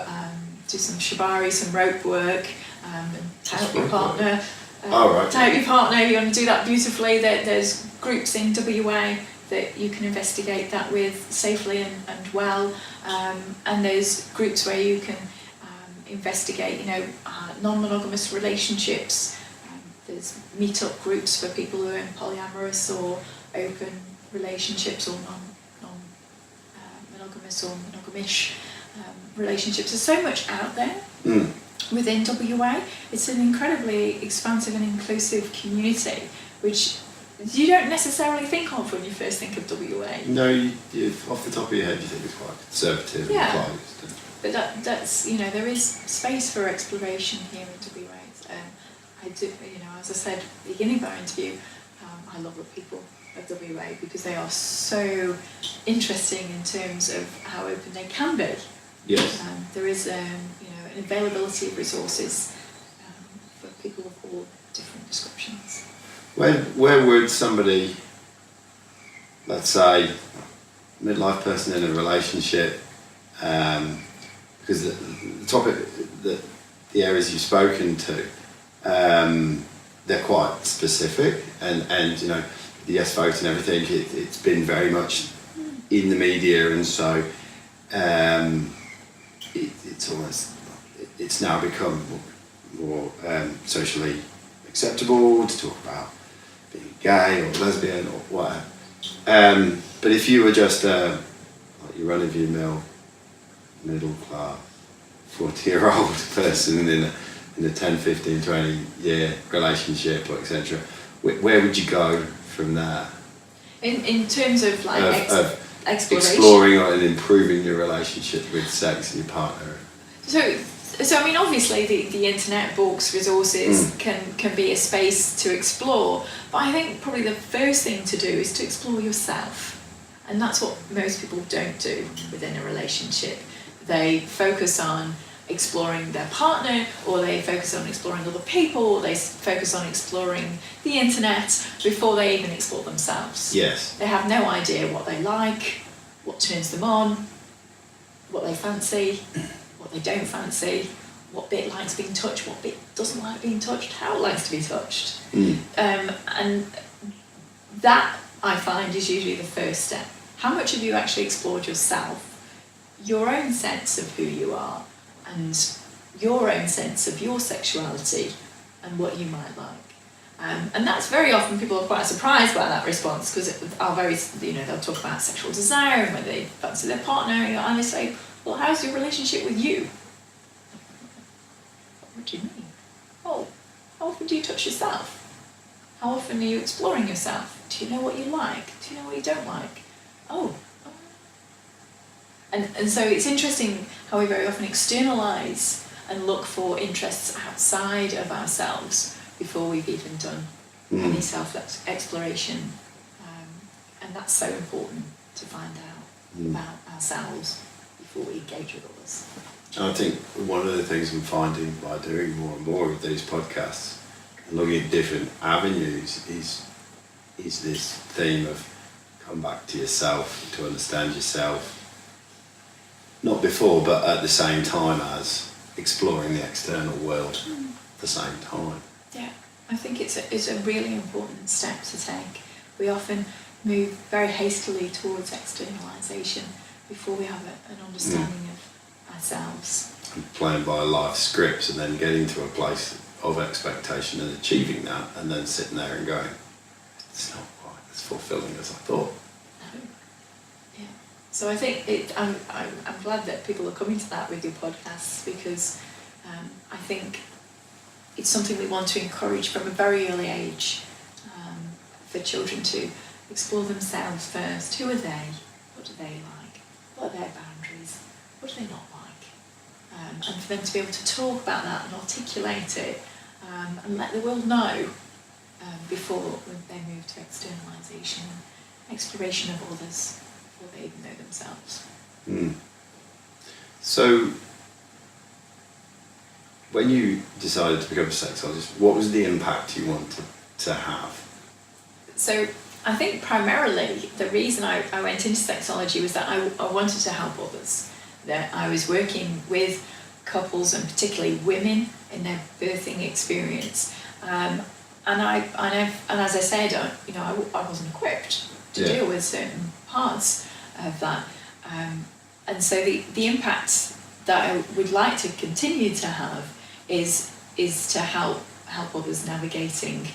do some shibari, some rope work, and help your partner. To help your partner, you want to do that beautifully. There's groups in WA that you can investigate that with safely and well, and there's groups where you can investigate, non-monogamous relationships. There's meet-up groups for people who are in polyamorous or open relationships, or non-monogamous or monogamish relationships. There's so much out there. Within WA, it's an incredibly expansive and inclusive community, which you don't necessarily think of when you first think of WA. No, you off the top of your head, you think it's quite conservative and closed. But that's there is space for exploration here in WA. I do, as I said at the beginning of our interview, I love the people of WA because they are so interesting in terms of how open they can be. Yes. There is an availability of resources for people of all different descriptions. Where would somebody, let's say, midlife person in a relationship, because the topic, the areas you've spoken to, they're quite specific, and the yes vote and everything, it's been very much in the media, and so it's now become more socially acceptable to talk about being gay or lesbian or whatever. But if you were just like your run-of-the-mill, middle-class, 40-year-old person in a 10, 15, 20-year relationship, or etc., where would you go from there? In terms of like exploring and improving your relationship with sex and your partner. So I mean, obviously the internet, books, resources can be a space to explore, but I think probably the first thing to do is to explore yourself, and that's what most people don't do within a relationship. They focus on exploring their partner, or they focus on exploring other people, or they focus on exploring the internet before they even explore themselves. Yes. They have no idea what they like, what turns them on, what they fancy, what they don't fancy, what bit likes being touched, what bit doesn't like being touched, how it likes to be touched. And that, I find, is usually the first step. How much have you actually explored yourself, your own sense of who you are, and your own sense of your sexuality and what you might like? And that's very often, people are quite surprised by that response, because they'll talk about sexual desire and whether they fancy their partner, and they say, well, how's your relationship with you? What do you mean? Oh, how often do you touch yourself? How often are you exploring yourself? Do you know what you like? Do you know what you don't like? Oh. And so it's interesting how we very often externalise and look for interests outside of ourselves before we've even done any self-exploration. And that's so important to find out about ourselves before we engage with others. And I think one of the things I'm finding by doing more and more of these podcasts and looking at different avenues is this theme of come back to yourself, to understand yourself, not before but at the same time as exploring the external world at the same time. Yeah, I think it's a really important step to take. We often move very hastily towards externalisation before we have an understanding of ourselves. And playing by life scripts and then getting to a place of expectation and achieving that, and then sitting there and going, it's not quite as fulfilling as I thought. No. Yeah. So I think I'm glad that people are coming to that with your podcasts, because I think it's something we want to encourage from a very early age, for children to explore themselves first. Who are they? What do they like? What are their boundaries? What do they not like? And for them to be able to talk about that and articulate it, and let the world know before they move to externalisation and exploration of others before they even know themselves. So, when you decided to become a sexologist, what was the impact you wanted to have? So, I think primarily the reason I went into sexology was that I wanted to help others. That I was working with couples, and particularly women, in their birthing experience, and as I said, I wasn't equipped to deal with certain parts of that, and so the impact that I would like to continue to have is to help others navigating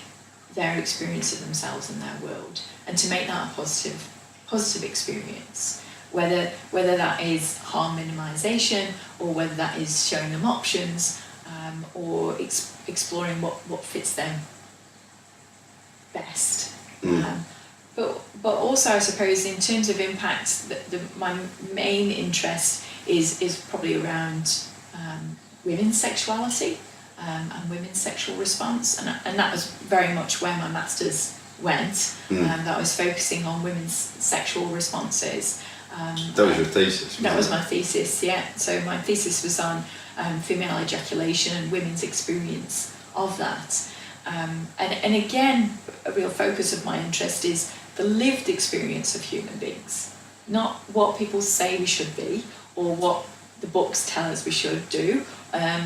their experience of themselves and their world, and to make that a positive experience. Whether that is harm minimization, or whether that is showing them options, or exploring what fits them best. But also, I suppose, in terms of impact, my main interest is probably around women's sexuality and women's sexual response, and that was very much where my master's went. That was focusing on women's sexual responses. That was your thesis? That was my thesis, yeah. So my thesis was on female ejaculation and women's experience of that. And again, a real focus of my interest is the lived experience of human beings, not what people say we should be, or what the books tell us we should do,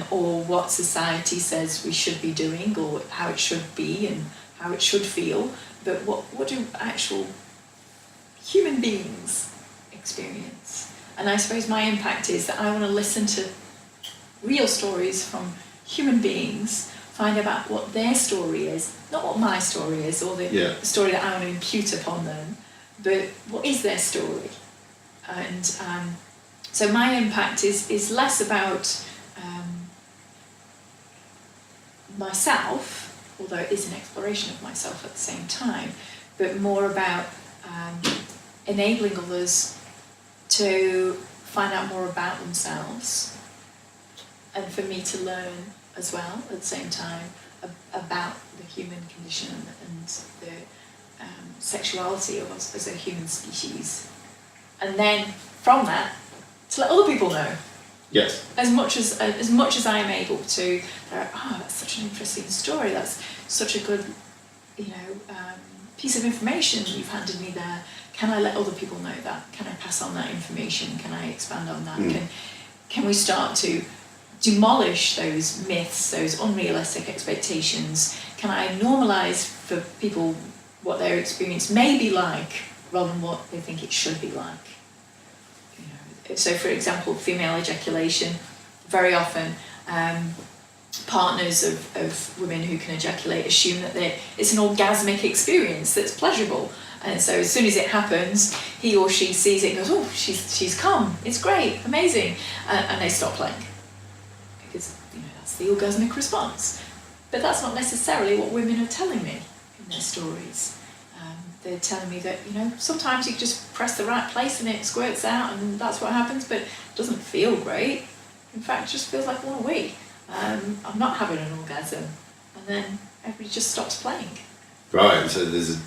or what society says we should be doing, or how it should be and how it should feel, but what do actual human beings experience. And I suppose my impact is that I want to listen to real stories from human beings, find out what their story is, not what my story is, or the story that I want to impute upon them, but what is their story. And so my impact is less about myself, although it is an exploration of myself at the same time, but more about enabling others to find out more about themselves, and for me to learn as well at the same time about the human condition and the sexuality of us as a human species, and then from that to let other people know. Yes. As much as I am able to. That's such an interesting story. That's such a good, piece of information you've handed me there. Can I let other people know that? Can I pass on that information? Can I expand on that? Can we start to demolish those myths, those unrealistic expectations? Can I normalise for people what their experience may be like rather than what they think it should be like? You know, so, for example, female ejaculation, very often partners of women who can ejaculate assume that it's an orgasmic experience that's pleasurable. And so as soon as it happens, he or she sees it and goes, oh, she's come, it's great, amazing, and they stop playing. Because, you know, that's the orgasmic response. But that's not necessarily what women are telling me in their stories. They're telling me that, you know, sometimes you just press the right place and it squirts out and that's what happens, but it doesn't feel great. In fact, it just feels like I want to wee. I'm not having an orgasm. And then everybody just stops playing. Right, so there's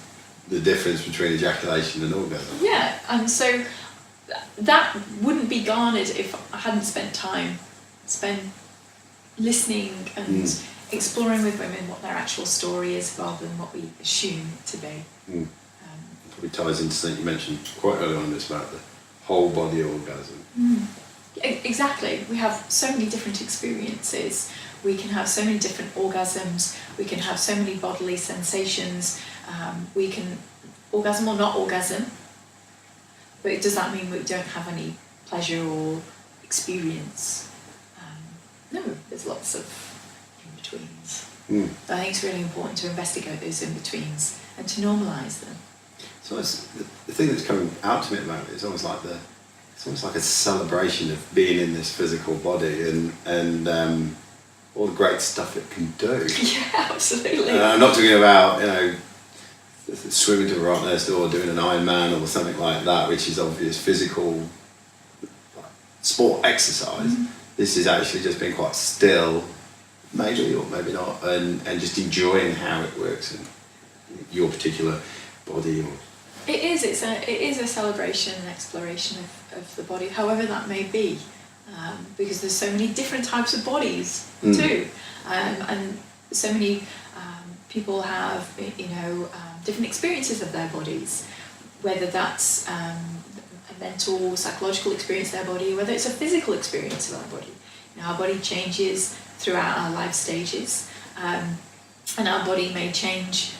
the difference between ejaculation and orgasm. Yeah, and so that wouldn't be garnered if I hadn't spent listening and exploring with women what their actual story is rather than what we assume it to be. Probably ties into something you mentioned quite early on this about the whole body orgasm. Exactly. We have so many different experiences. We can have so many different orgasms. We can have so many bodily sensations. We can orgasm or not orgasm. But does that mean we don't have any pleasure or experience? No, there's lots of in-betweens. I think it's really important to investigate those in-betweens and to normalise them. So the thing that's coming out to me about it is almost like a celebration of being in this physical body and all the great stuff it can do. Yeah, absolutely. I'm not talking about, you know, swimming to a rock nest or doing an Ironman or something like that, which is obvious physical sport exercise. This is actually just being quite still, maybe or maybe not, and just enjoying how it works in your particular body. Or it is a celebration and exploration of the body, however that may be, because there's so many different types of bodies too, and so many people have, you know, different experiences of their bodies, whether that's a mental, psychological experience of their body, whether it's a physical experience of our body. You know, our body changes throughout our life stages, and our body may change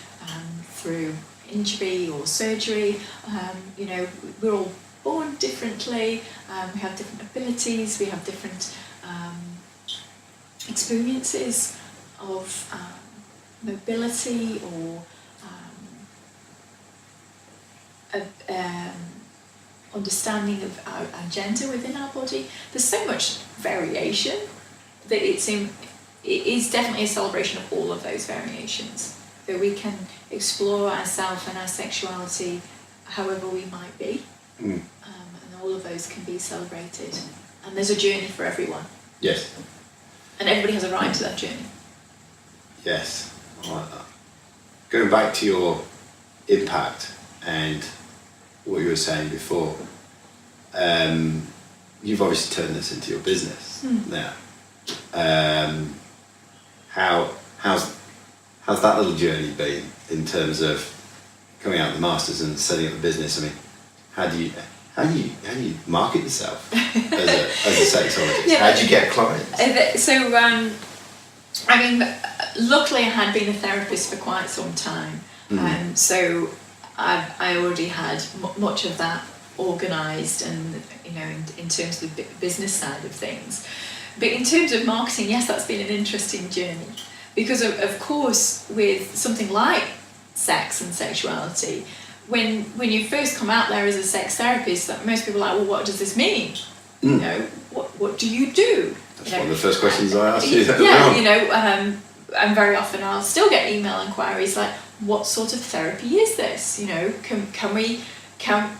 through injury or surgery. You know, we're all born differently, we have different abilities, we have different experiences of mobility or understanding of our gender within our body. There's so much variation that it is definitely a celebration of all of those variations, that we can explore ourselves and our sexuality however we might be, and all of those can be celebrated. And there's a journey for everyone. Yes. And everybody has a right to that journey. Yes, I like that. Going back to your impact and what you were saying before, you've obviously turned this into your business now. How's that little journey been in terms of coming out of the masters and setting up a business? I mean, how do you market yourself as a sexologist? Yeah, how do you get clients? So I mean, luckily I had been a therapist for quite some time, so I already had much of that organised, and you know, in terms of the business side of things. But in terms of marketing, yes, that's been an interesting journey, because of course with something like sex and sexuality, when you first come out there as a sex therapist, most people are like, well, what does this mean? You know, what do you do? That's one of the first questions I asked you. Yeah, you know, and very often I'll still get email inquiries like, what sort of therapy is this? You know,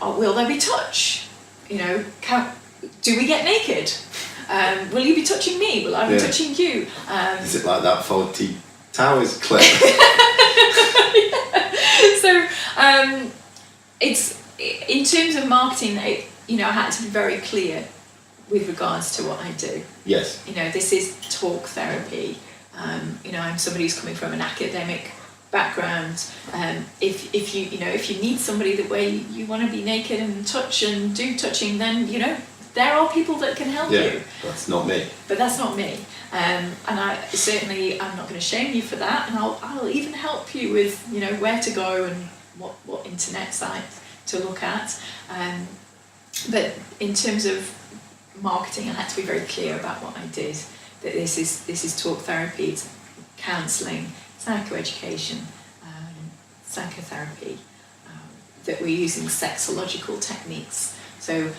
will there be touch? You know, do we get naked? Will you be touching me? Will I be touching you? Is it like that Faulty Towers clip? So it's, in terms of marketing, you know, I had to be very clear with regards to what I do. Yes. You know, this is talk therapy. You know, I'm somebody who's coming from an academic background. If you need somebody that way you want to be naked and touch and do touching, then you know, there are people that can help you. That's not me. But that's not me. And I'm not going to shame you for that. And I'll even help you with, where to go and what internet site to look at. But in terms of marketing, I had to be very clear about what I did. That this is talk therapy, it's counselling, psychoeducation, psychotherapy. That we're using sexological techniques. So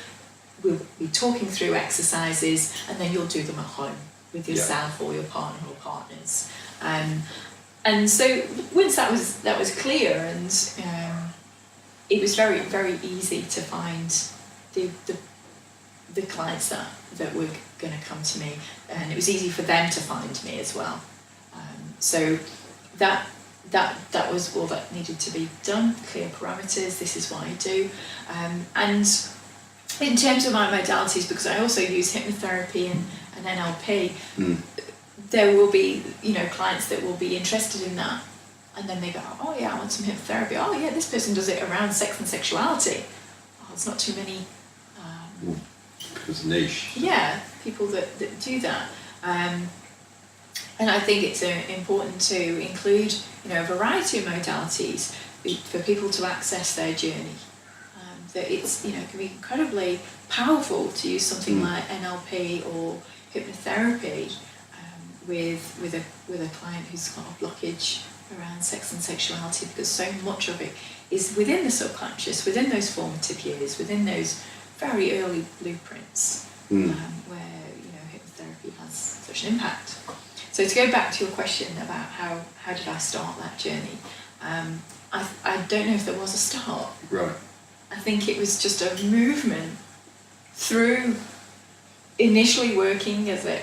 we'll be talking through exercises, and then you'll do them at home with yourself or your partner or partners. And so once that was clear, and it was very, very easy to find the clients that were going to come to me, and it was easy for them to find me as well. So that was all that needed to be done. Clear parameters. This is what I do, and in terms of my modalities, because I also use hypnotherapy and NLP, there will be clients that will be interested in that, and then they go, oh yeah, I want some hypnotherapy. Oh yeah, this person does it around sex and sexuality. Oh, it's not too many. It's niche. Yeah, people that do that. And I think it's important to include, a variety of modalities for people to access their journey. That it's, can be incredibly powerful to use something like NLP or hypnotherapy with a client who's got a blockage around sex and sexuality, because so much of it is within the subconscious, within those formative years, within those very early blueprints, where hypnotherapy has such an impact. So to go back to your question about how did I start that journey, I don't know if there was a start. Right. I think it was just a movement through initially working as a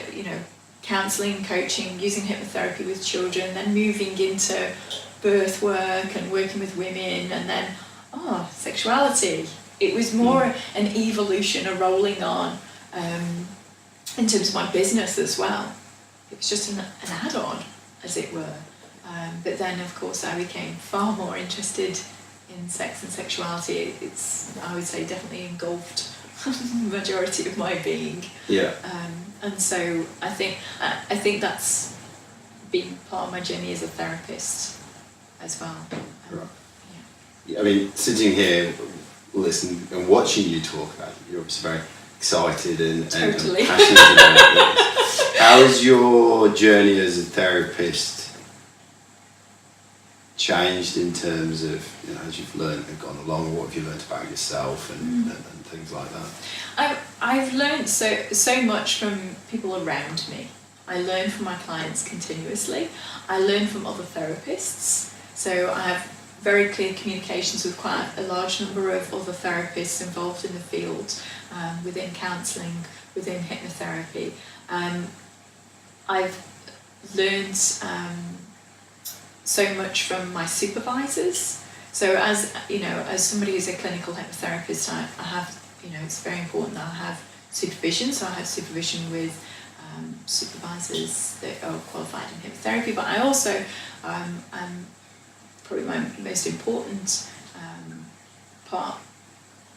counselling, coaching, using hypnotherapy with children, then moving into birth work and working with women, and then sexuality. It was more an evolution, a rolling on, in terms of my business as well. It was just an add-on, as it were. But then, of course, I became far more interested in sex and sexuality. It's, I would say, definitely engulfed the majority of my being. Yeah. And so I think that's been part of my journey as a therapist as well. Right. Yeah. I mean, sitting here, listening and watching you talk about it, you're obviously very excited and passionate about it. How has your journey as a therapist changed in terms of, as you've learned and gone along, what have you learned about yourself and things like that? I've learned so much from people around me. I learn from my clients continuously. I learn from other therapists. So I have very clear communications with quite a large number of other therapists involved in the field, within counselling, within hypnotherapy. I've learned so much from my supervisors. So as somebody who's a clinical hypnotherapist, I have, it's very important that I have supervision. So I have supervision with supervisors that are qualified in hypnotherapy, but I also, probably my most important part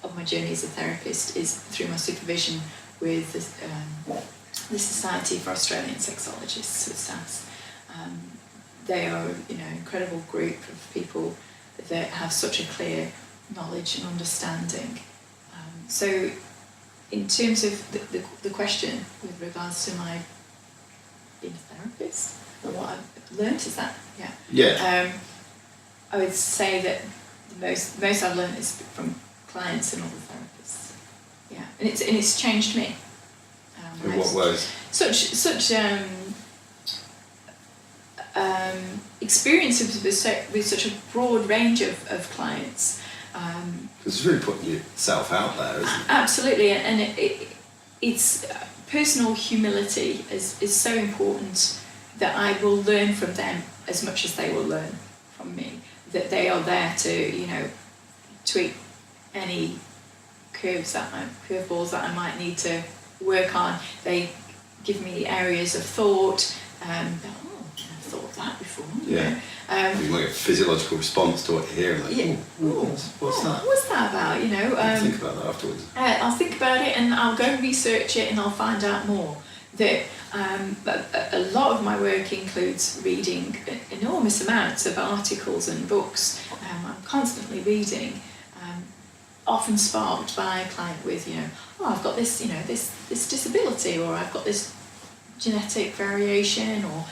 of my journey as a therapist is through my supervision with the Society for Australian Sexologists, with SAS. They are, an incredible group of people that have such a clear knowledge and understanding. So in terms of the question with regards to my being a therapist and what I've learned, is that, I would say that the most I've learned is from clients and other therapists. Yeah, and it's changed me. In what ways? Such experiences with such a broad range of clients. It's really putting yourself out there, isn't it? Absolutely, and it's personal humility is so important, that I will learn from them as much as they will learn from me. That they are there to tweak any curveballs that I might need to work on. They give me areas of thought. thought of that before. Yeah. You might get a physiological response to what you're hearing. Like, Yeah. what's that? What's that about? Think about that afterwards. I'll think about it and I'll go research it and I'll find out more. That a lot of my work includes reading enormous amounts of articles and books. I'm constantly reading, often sparked by a client with, I've got this, this disability, or I've got this genetic variation, or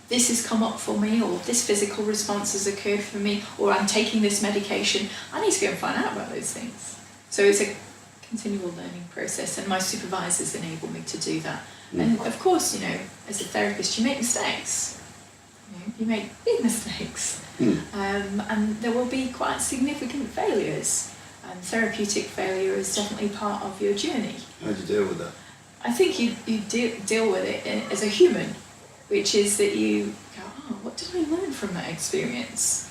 this has come up for me, or this physical response has occurred for me, or I'm taking this medication. I need to go and find out about those things. So it's a continual learning process, and my supervisors enable me to do that. And of course, as a therapist, you make mistakes. You make big mistakes. And there will be quite significant failures. And therapeutic failure is definitely part of your journey. How do you deal with that? I think you deal with it as a human, which is that you go, what did I learn from that experience?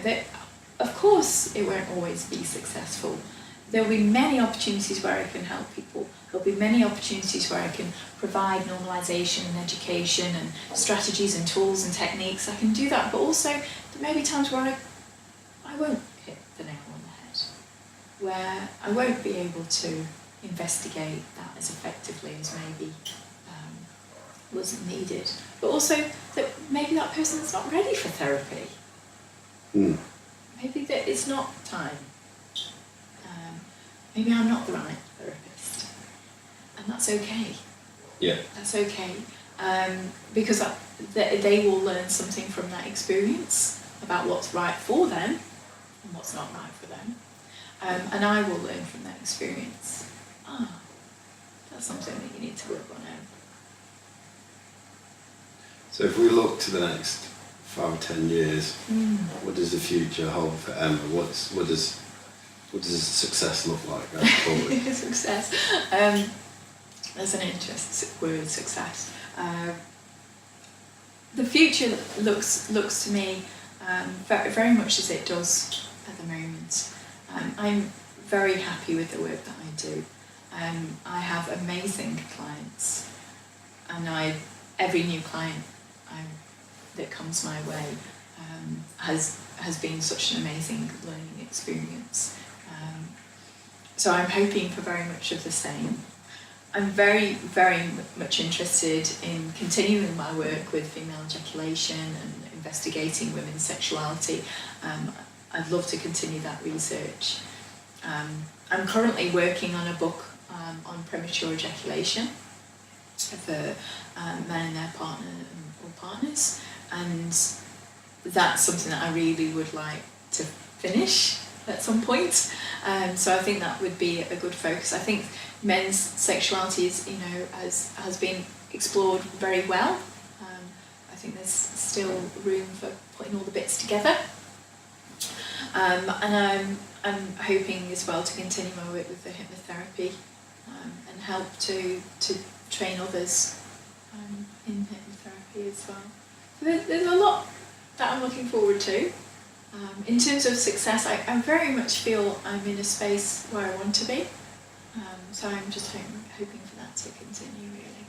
That of course it won't always be successful. There'll be many opportunities where I can help people. There'll be many opportunities where I can provide normalisation and education and strategies and tools and techniques. I can do that, but also there may be times where I won't hit the nail on the head, where I won't be able to investigate that as effectively as maybe wasn't needed. But also that maybe that person's not ready for therapy. Maybe that it's not time. Maybe I'm not the right therapist, and that's okay. Yeah. That's okay, because they will learn something from that experience about what's right for them and what's not right for them, and I will learn from that experience. That's something that you need to work on now. So if we look to the next 5 or 10 years, what does the future hold for Emma? What does success look like going forward? Success. That's an interesting word, success. The future looks to me very, very much as it does at the moment. I'm very happy with the work that I do. I have amazing clients, and every new client that comes my way has been such an amazing learning experience. So I'm hoping for very much of the same. I'm very, very much interested in continuing my work with female ejaculation and investigating women's sexuality. I'd love to continue that research. I'm currently working on a book on premature ejaculation for men and their partner or partners, and that's something that I really would like to finish at some point. So I think that would be a good focus. I think men's sexuality is, has been explored very well. I think there's still room for putting all the bits together. And I'm hoping as well to continue my work with the hypnotherapy and help to train others in hypnotherapy as well. So there's a lot that I'm looking forward to. In terms of success, I very much feel I'm in a space where I want to be. So I'm just hoping for that to continue, really.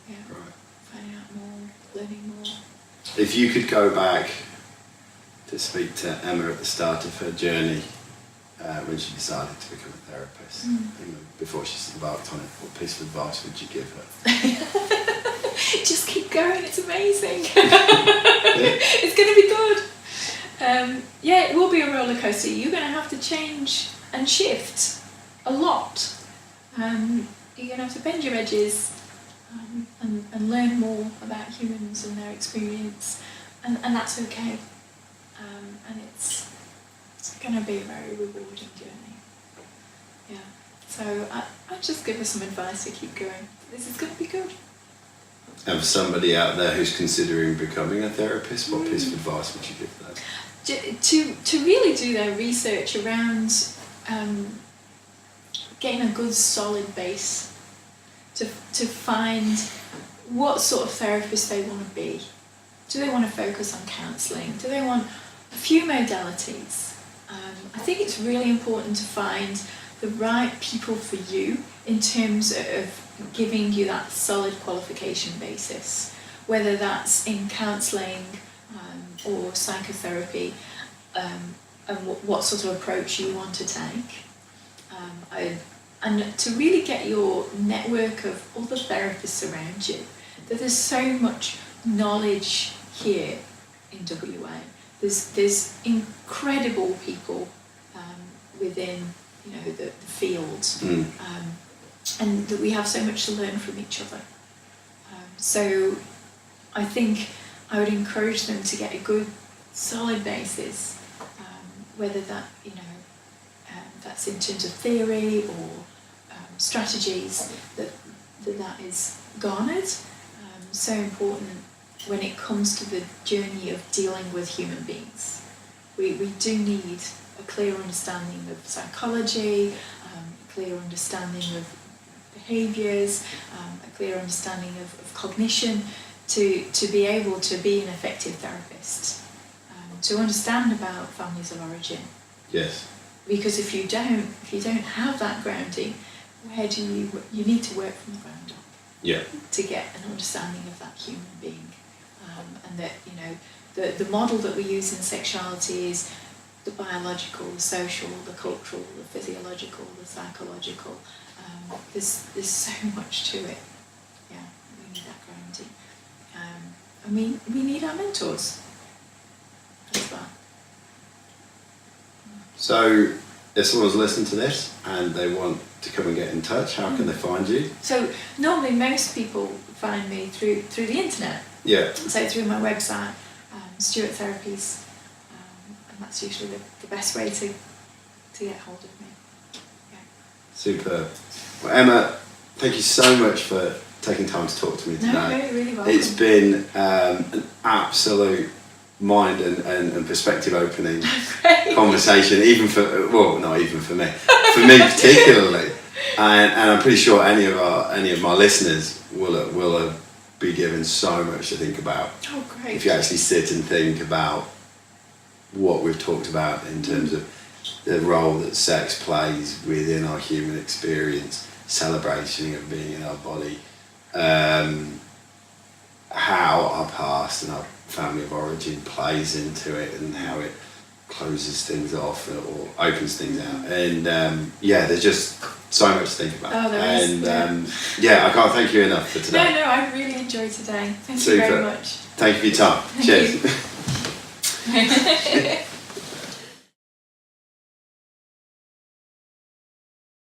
Yeah. Right. Finding out more, learning more. If you could go back to speak to Emma at the start of her journey, when she decided to become a therapist, before she embarked on it, what piece of advice would you give her? Just keep going, it's amazing. It's going to be good. It will be a roller coaster. You're going to have to change and shift a lot. You're going to have to bend your edges and learn more about humans and their experience, and that's okay. And it's going to be a very rewarding journey. Yeah. So I'd just give her some advice to keep going. This is going to be good. And for somebody out there who's considering becoming a therapist, what piece of advice would you give them? To really do their research around getting a good solid base, to find what sort of therapist they want to be. Do they want to focus on counselling? Do they want a few modalities? I think it's really important to find the right people for you in terms of giving you that solid qualification basis, whether that's in counselling or psychotherapy, and what sort of approach you want to take. And to really get your network of other therapists around you. That there's so much knowledge here in WA. There's incredible people within the field, and that we have so much to learn from each other. So I think I would encourage them to get a good solid basis, whether that that's in terms of theory or strategies that is garnered. So important when it comes to the journey of dealing with human beings. We do need a clear understanding of psychology, a clear understanding of behaviours, a clear understanding of cognition to be able to be an effective therapist, to understand about families of origin. Yes. Because if you don't have that grounding, where do you need to work from the ground up? Yeah. To get an understanding of that human being, and that the model that we use in sexuality is the biological, the social, the cultural, the physiological, the psychological. There's so much to it. Yeah, we need that grounding. We need our mentors as well. So, if someone's listened to this and they want to come and get in touch, how can they find you? So normally most people find me through the internet. Yeah. So through my website, Stewart Therapies, and that's usually the best way to get hold of me. Yeah. Superb. Well, Emma, thank you so much for taking time to talk to me today. No, really welcome. It's been an absolute mind and perspective opening conversation, even for, well, not even for me, for me particularly, and I'm pretty sure any of my listeners will be given so much to think about. Oh, great. If you actually sit and think about what we've talked about in terms of the role that sex plays within our human experience, celebration of being in our body, how our past and our family of origin plays into it, and how it closes things off or opens things out. And there's just so much to think about. Oh, there is. And I can't thank you enough for today. No, I really enjoyed today. Thank Super. you very much. Thank you for your time. Thank Cheers. you.